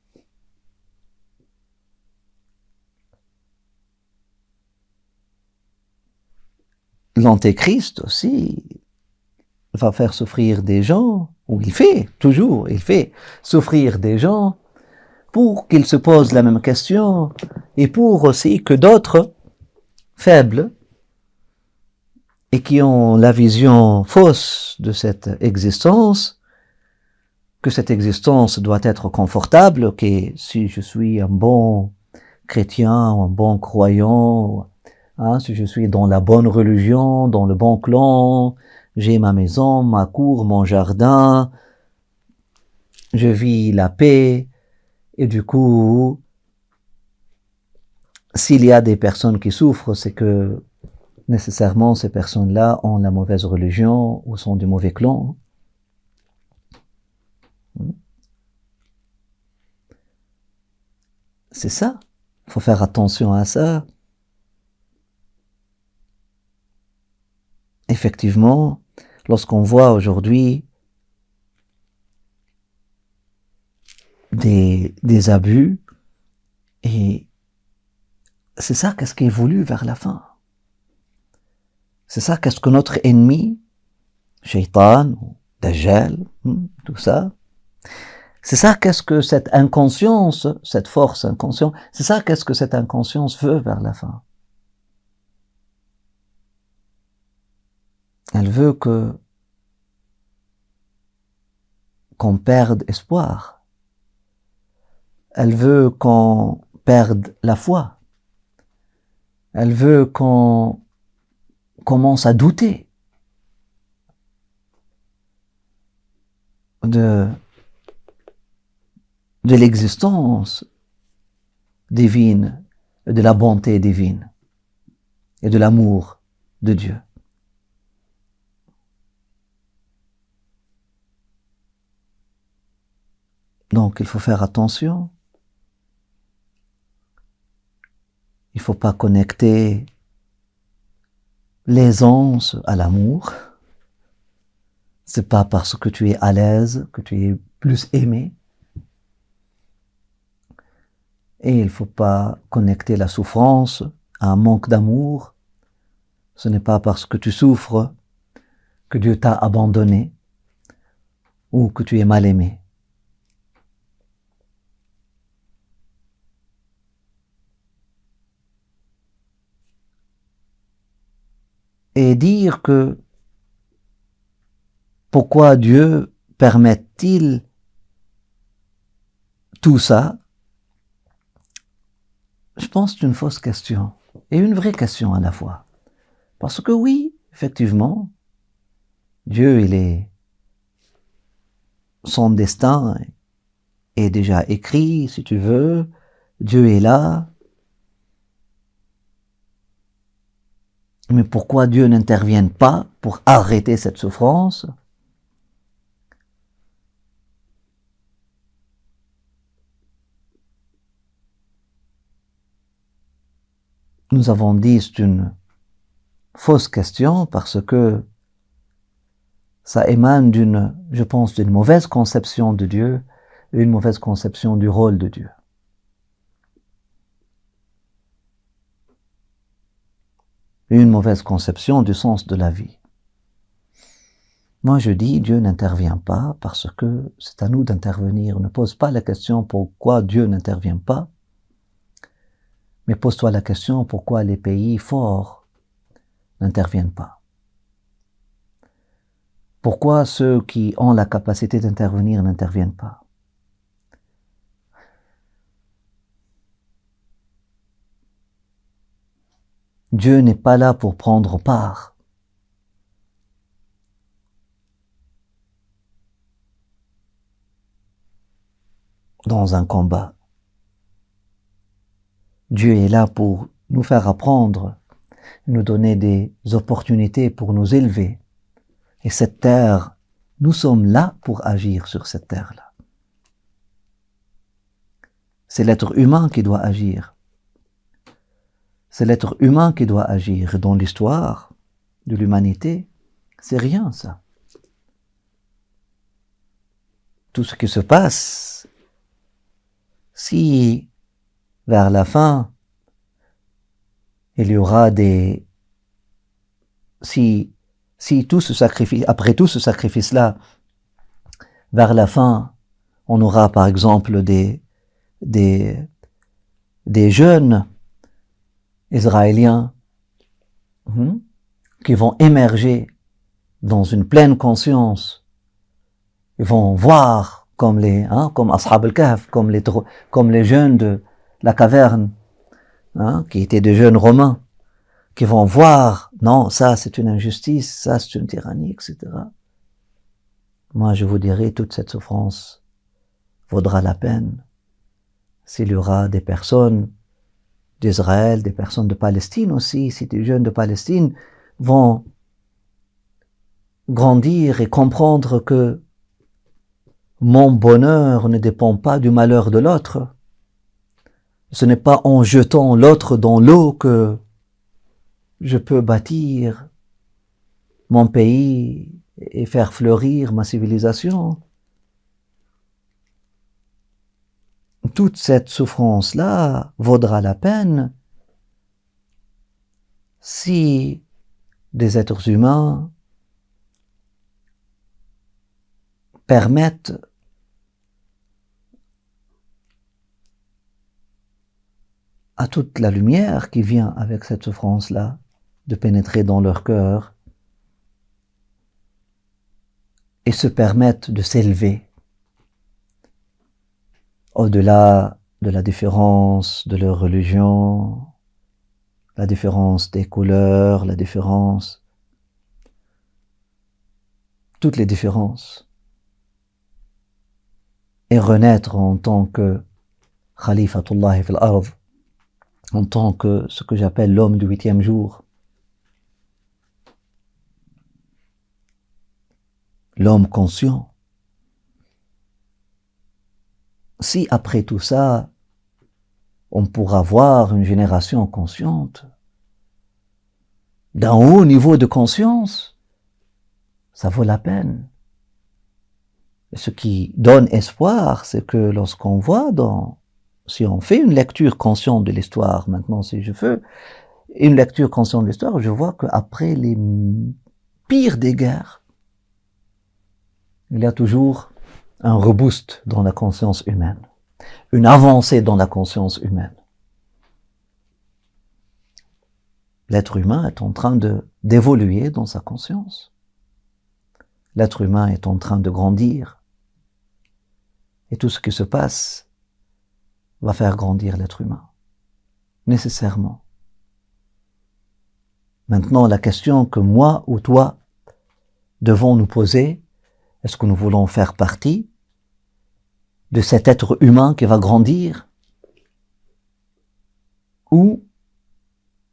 L'antéchrist aussi va faire souffrir des gens, ou il fait souffrir des gens pour qu'ils se posent la même question et pour aussi que d'autres faibles et qui ont la vision fausse de cette existence, que cette existence doit être confortable, que si je suis un bon chrétien ou un bon croyant, si je suis dans la bonne religion, dans le bon clan, j'ai ma maison, ma cour, mon jardin, je vis la paix, et du coup, s'il y a des personnes qui souffrent, c'est que nécessairement ces personnes-là ont la mauvaise religion ou sont du mauvais clan. C'est ça, il faut faire attention à ça. Effectivement, lorsqu'on voit aujourd'hui des abus, et c'est ça qu'est-ce qui évolue vers la fin. C'est ça qu'est-ce que notre ennemi, Shaitan, Dajjal, tout ça, c'est ça qu'est-ce que cette inconscience, cette force inconsciente, c'est ça qu'est-ce que cette inconscience veut vers la fin. Elle veut qu'on perde espoir. Elle veut qu'on perde la foi. Elle veut qu'on commence à douter de l'existence divine, de la bonté divine et de l'amour de Dieu. Donc il faut faire attention. Il ne faut pas connecter l'aisance à l'amour. C'est pas parce que tu es à l'aise que tu es plus aimé. Et il ne faut pas connecter la souffrance à un manque d'amour. Ce n'est pas parce que tu souffres que Dieu t'a abandonné. ou que tu es mal aimé. Et dire que pourquoi Dieu permet-il tout ça, je pense que c'est une fausse question et une vraie question à la fois. Parce que oui, effectivement, Dieu, son destin est déjà écrit, si tu veux. Dieu est là. Mais pourquoi Dieu n'intervient pas pour arrêter cette souffrance? Nous avons dit c'est une fausse question parce que ça émane je pense, d'une mauvaise conception de Dieu et une mauvaise conception du rôle de Dieu. Et une mauvaise conception du sens de la vie. Moi je dis Dieu n'intervient pas parce que c'est à nous d'intervenir. Ne pose pas la question pourquoi Dieu n'intervient pas, mais pose-toi la question pourquoi les pays forts n'interviennent pas. Pourquoi ceux qui ont la capacité d'intervenir n'interviennent pas? Dieu n'est pas là pour prendre part. Dans un combat. Dieu est là pour nous faire apprendre, nous donner des opportunités pour nous élever. Et cette terre, nous sommes là pour agir sur cette terre-là. C'est l'être humain qui doit agir. C'est l'être humain qui doit agir. Dans l'histoire de l'humanité, c'est rien ça. Tout ce qui se passe, si vers la fin, il y aura si tout ce sacrifice, après tout ce sacrifice-là, vers la fin, on aura par exemple des jeunes Israéliens qui vont émerger dans une pleine conscience, ils vont voir comme comme Ashab al-Kahf, comme les jeunes de la caverne, qui étaient des jeunes romains, qui vont voir, non, ça c'est une injustice, ça c'est une tyrannie, etc. Moi je vous dirai, toute cette souffrance vaudra la peine s'il y aura des personnes d'Israël, des personnes de Palestine aussi, si des jeunes de Palestine vont grandir et comprendre que mon bonheur ne dépend pas du malheur de l'autre. Ce n'est pas en jetant l'autre dans l'eau que je peux bâtir mon pays et faire fleurir ma civilisation. Toute cette souffrance-là vaudra la peine si des êtres humains permettent à toute la lumière qui vient avec cette souffrance-là de pénétrer dans leur cœur et se permettent de s'élever au-delà de la différence de leur religion, la différence des couleurs, la différence, toutes les différences, et renaître en tant que Khalifatullah fil ard, en tant que ce que j'appelle l'homme du 8e jour, l'homme conscient. Si après tout ça, on pourra voir une génération consciente, d'un haut niveau de conscience, ça vaut la peine. Et ce qui donne espoir, c'est que lorsqu'on voit si on fait une lecture consciente de l'histoire, maintenant si je veux, une lecture consciente de l'histoire, je vois qu'après les pires des guerres, il y a toujours un reboost dans la conscience humaine, une avancée dans la conscience humaine. L'être humain est en train d'évoluer dans sa conscience. L'être humain est en train de grandir. Et tout ce qui se passe va faire grandir l'être humain, nécessairement. Maintenant, la question que moi ou toi devons nous poser, est-ce que nous voulons faire partie de cet être humain qui va grandir, ou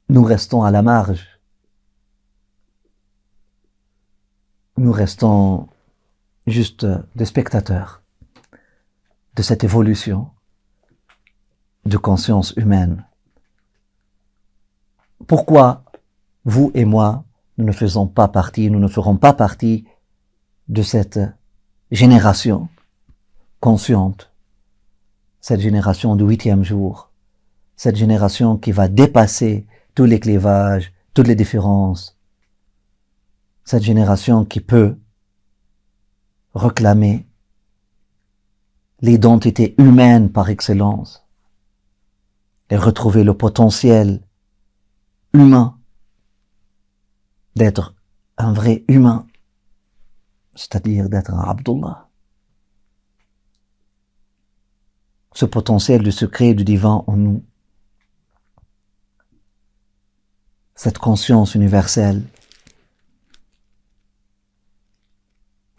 nous restons à la marge, nous restons juste des spectateurs de cette évolution de conscience humaine. Pourquoi vous et moi, nous ne ferons pas partie de cette génération consciente, cette génération du 8e jour, cette génération qui va dépasser tous les clivages, toutes les différences, cette génération qui peut réclamer l'identité humaine par excellence et retrouver le potentiel humain d'être un vrai humain, c'est-à-dire d'être un Abdullah. Ce potentiel du secret du divin en nous, cette conscience universelle,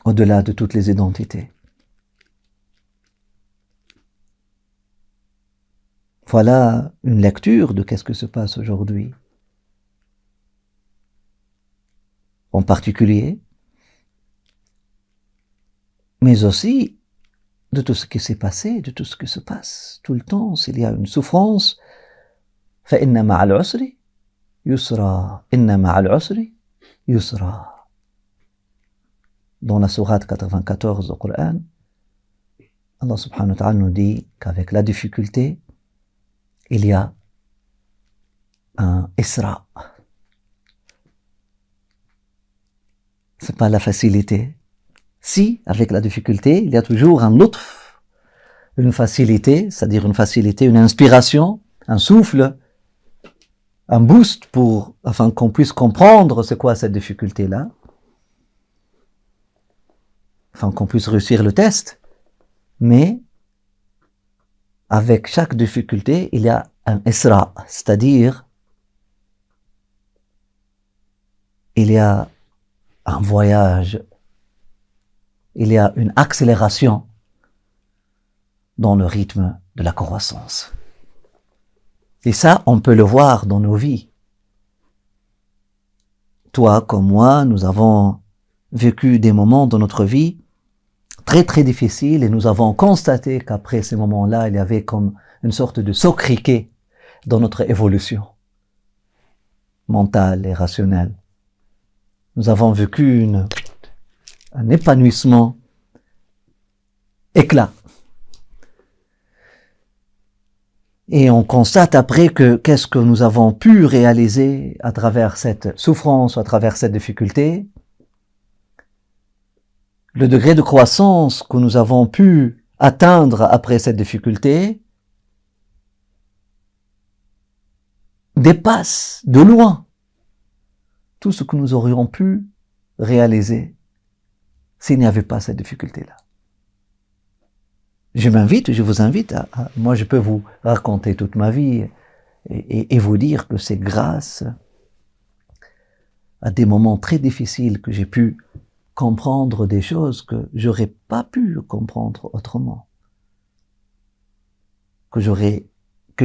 au-delà de toutes les identités. Voilà une lecture de qu'est-ce que se passe aujourd'hui. En particulier, mais aussi de tout ce qui s'est passé, de tout ce qui se passe tout le temps. S'il y a une souffrance, فَإِنَّ مَعَ الْعُسْرِ يُسْرًا إِنَّ مَعَ الْعُسْرِ يُسْرًا. Dans la sourate 94 du Coran, Allah subhanahu wa ta'ala nous dit qu'avec la difficulté, il y a un Isra. C'est pas la facilité. Si, avec la difficulté, il y a toujours un lutf, une facilité, c'est-à-dire une facilité, une inspiration, un souffle, un boost afin qu'on puisse comprendre c'est quoi cette difficulté-là, afin qu'on puisse réussir le test. Mais, avec chaque difficulté, il y a un Isra, c'est-à-dire, il y a un voyage, il y a une accélération dans le rythme de la croissance. Et ça, on peut le voir dans nos vies. Toi comme moi, nous avons vécu des moments dans notre vie très très difficiles et nous avons constaté qu'après ces moments-là, il y avait comme une sorte de sobriquet dans notre évolution mentale et rationnelle. Nous avons vécu un épanouissement, éclat. Et on constate après que qu'est-ce que nous avons pu réaliser à travers cette souffrance, à travers cette difficulté. Le degré de croissance que nous avons pu atteindre après cette difficulté dépasse de loin tout ce que nous aurions pu réaliser s'il n'y avait pas cette difficulté-là. Je vous invite moi je peux vous raconter toute ma vie et vous dire que c'est grâce à des moments très difficiles que j'ai pu comprendre des choses que j'aurais pas pu comprendre autrement. Que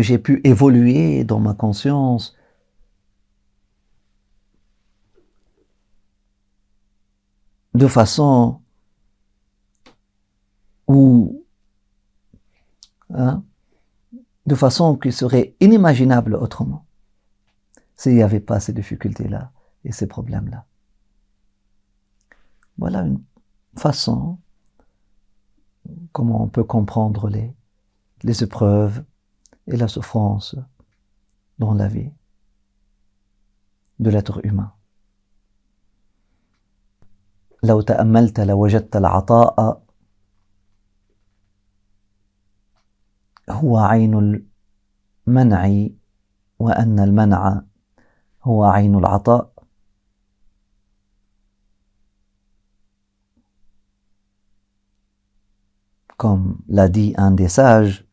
j'ai pu évoluer dans ma conscience de façon de façon qui serait inimaginable autrement, s'il n'y avait pas ces difficultés-là et ces problèmes-là. Voilà une façon comment on peut comprendre les épreuves et la souffrance dans la vie de l'être humain. لو تأملت لوجدت العطاء هو عين المنع وأن المنع هو عين العطاء. Comme l'a dit un des sages,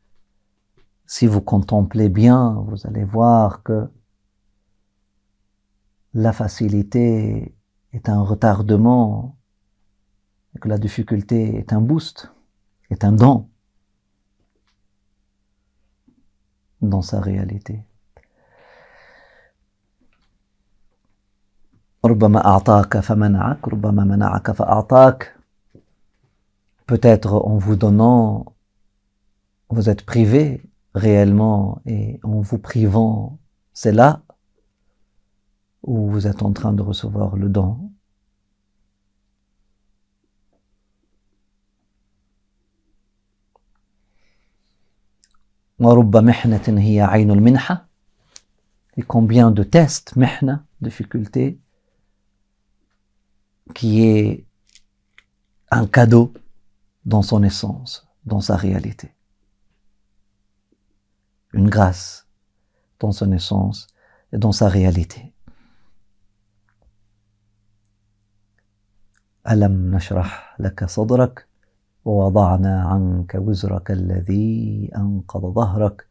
si vous contemplez bien, vous allez voir que la facilité est un retardement et que la difficulté est un boost, est un don dans sa réalité. ربما أعطاك فمنعك ربما منعك فأعطاك. Peut-être en vous donnant, vous êtes privé réellement, et en vous privant, c'est là où vous êtes en train de recevoir le don. وَرُبَّ مِحْنَةٍ هِيَ عَيْنُ الْمِنْحَةِ. Et combien de tests, mihna, difficulté, qui est un cadeau dans son essence, dans sa réalité. Une grâce dans son essence et dans sa réalité. ألم نشرح لك صدرك ووضعنا عنك وزرك الذي أنقض ظهرك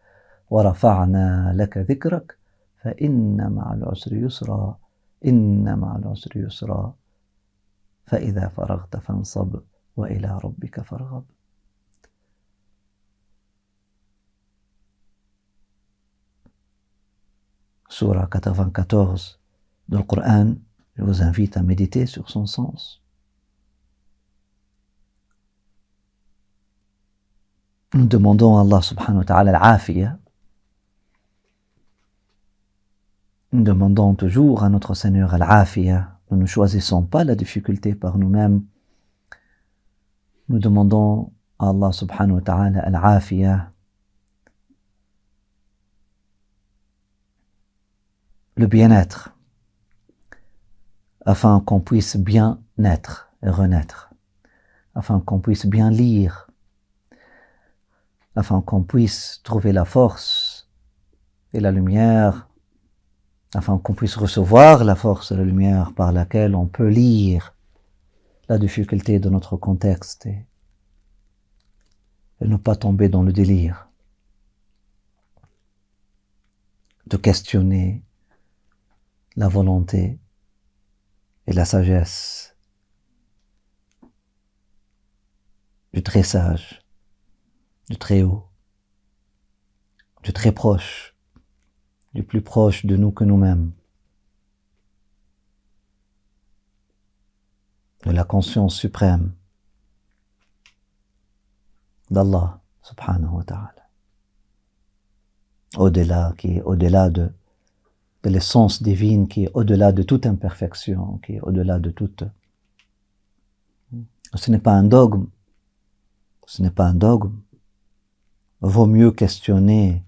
ورفعنا لك ذكرك فإن مع العسر يسرا إن مع العسر يسرا فإذا فرغت فانصب وإلى ربك فارغب. Surah 94 du Coran, je vous invite à méditer sur son sens. Nous demandons à Allah subhanahu wa ta'ala al-afiya. Nous demandons toujours à notre Seigneur al-afiya. Nous ne choisissons pas la difficulté par nous-mêmes. Nous demandons à Allah subhanahu wa ta'ala al-afiya, le bien-être, afin qu'on puisse bien naître et renaître, afin qu'on puisse bien lire, afin qu'on puisse trouver la force et la lumière, afin qu'on puisse recevoir la force et la lumière par laquelle on peut lire la difficulté de notre contexte et ne pas tomber dans le délire, de questionner la volonté et la sagesse du très sage, du très haut, du très proche, du plus proche de nous que nous-mêmes, de la conscience suprême d'Allah subhanahu wa ta'ala, au-delà, qui est au-delà de l'essence divine, qui est au-delà de toute imperfection, qui est au-delà de toute... Ce n'est pas un dogme, ce n'est pas un dogme. Vaut mieux questionner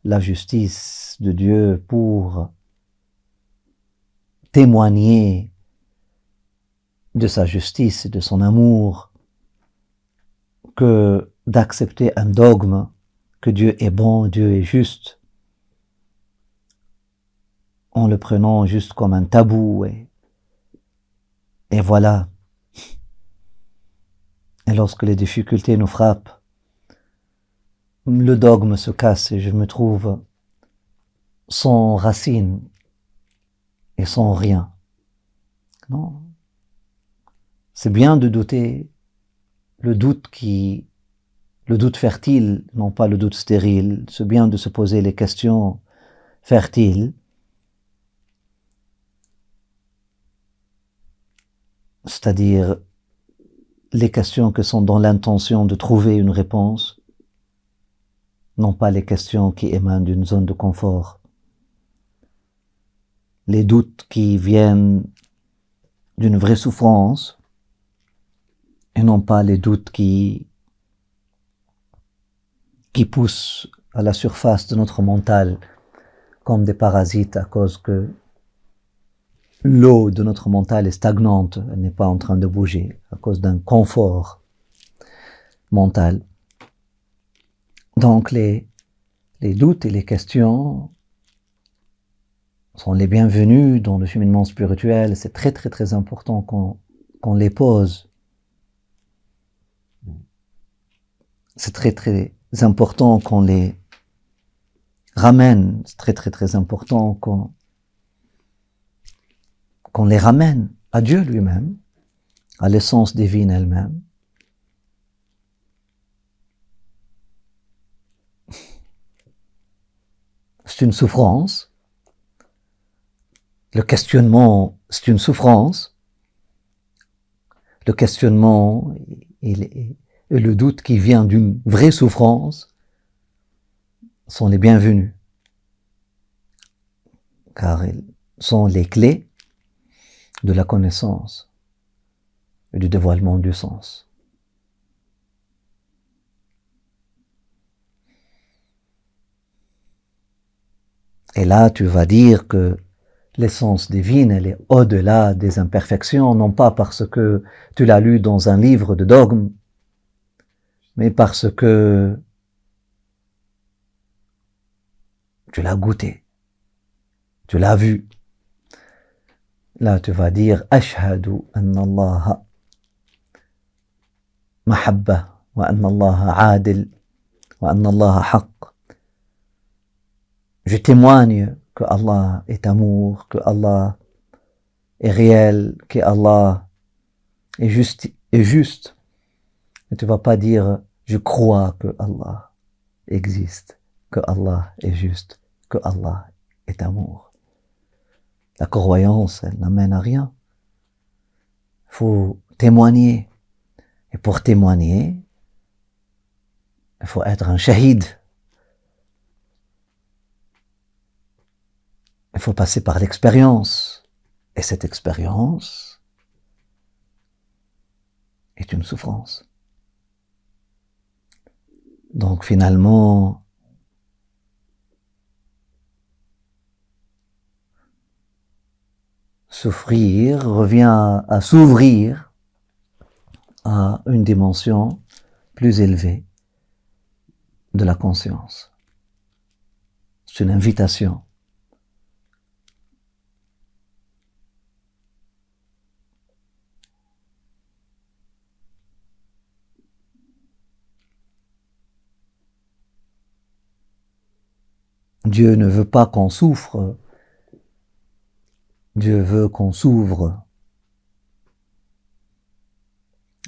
la justice de Dieu pour témoigner de sa justice et de son amour que d'accepter un dogme que Dieu est bon, Dieu est juste, en le prenant juste comme un tabou et voilà. Et lorsque les difficultés nous frappent, le dogme se casse et je me trouve sans racine et sans rien. Non. C'est bien de douter, le doute fertile, non pas le doute stérile. C'est bien de se poser les questions fertiles. C'est-à-dire les questions qui sont dans l'intention de trouver une réponse, non pas les questions qui émanent d'une zone de confort. Les doutes qui viennent d'une vraie souffrance, et non pas les doutes qui poussent à la surface de notre mental comme des parasites à cause que l'eau de notre mental est stagnante, elle n'est pas en train de bouger à cause d'un confort mental. Donc les doutes et les questions sont les bienvenus dans le cheminement spirituel. C'est très très très important qu'on les pose. C'est très très important qu'on les ramène. C'est très très très important qu'on les ramène à Dieu lui-même, à l'essence divine elle-même. C'est une souffrance. Le questionnement, c'est une souffrance. Le questionnement et le doute qui vient d'une vraie souffrance sont les bienvenus, car ils sont les clés de la connaissance et du dévoilement du sens. Et là, tu vas dire que l'essence divine, elle est au-delà des imperfections, non pas parce que tu l'as lu dans un livre de dogme, mais parce que tu l'as goûté, tu l'as vu. Là, tu vas dire « Ashhadu anna Allah mahabba wa anna Allah adil wa anna Allah haqq » Je témoigne que Allah est amour, que Allah est réel, que Allah est juste. Et tu ne vas pas dire « je crois que Allah existe, que Allah est juste, que Allah est amour ». La croyance, elle n'amène à rien. Il faut témoigner. Et pour témoigner, il faut être un shahid. Il faut passer par l'expérience. Et cette expérience est une souffrance. Donc finalement, souffrir revient à s'ouvrir à une dimension plus élevée de la conscience. C'est une invitation. Dieu ne veut pas qu'on souffre. Dieu veut qu'on s'ouvre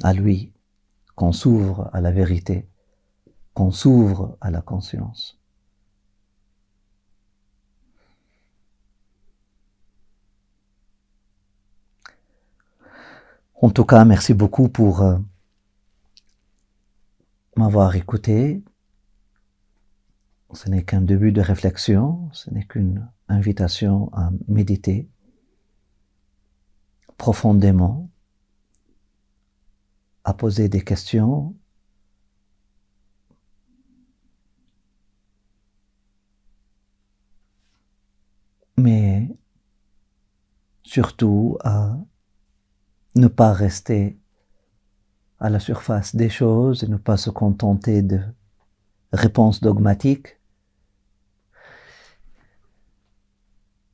à lui, qu'on s'ouvre à la vérité, qu'on s'ouvre à la conscience. En tout cas, merci beaucoup pour m'avoir écouté. Ce n'est qu'un début de réflexion, ce n'est qu'une invitation à méditer profondément, à poser des questions, mais surtout à ne pas rester à la surface des choses et ne pas se contenter de réponses dogmatiques.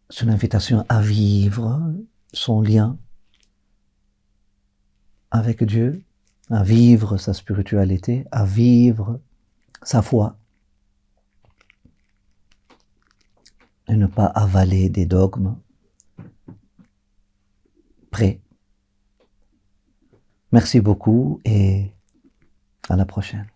C'est une invitation à vivre son lien avec Dieu, à vivre sa spiritualité, à vivre sa foi et ne pas avaler des dogmes prêts. Merci beaucoup et à la prochaine.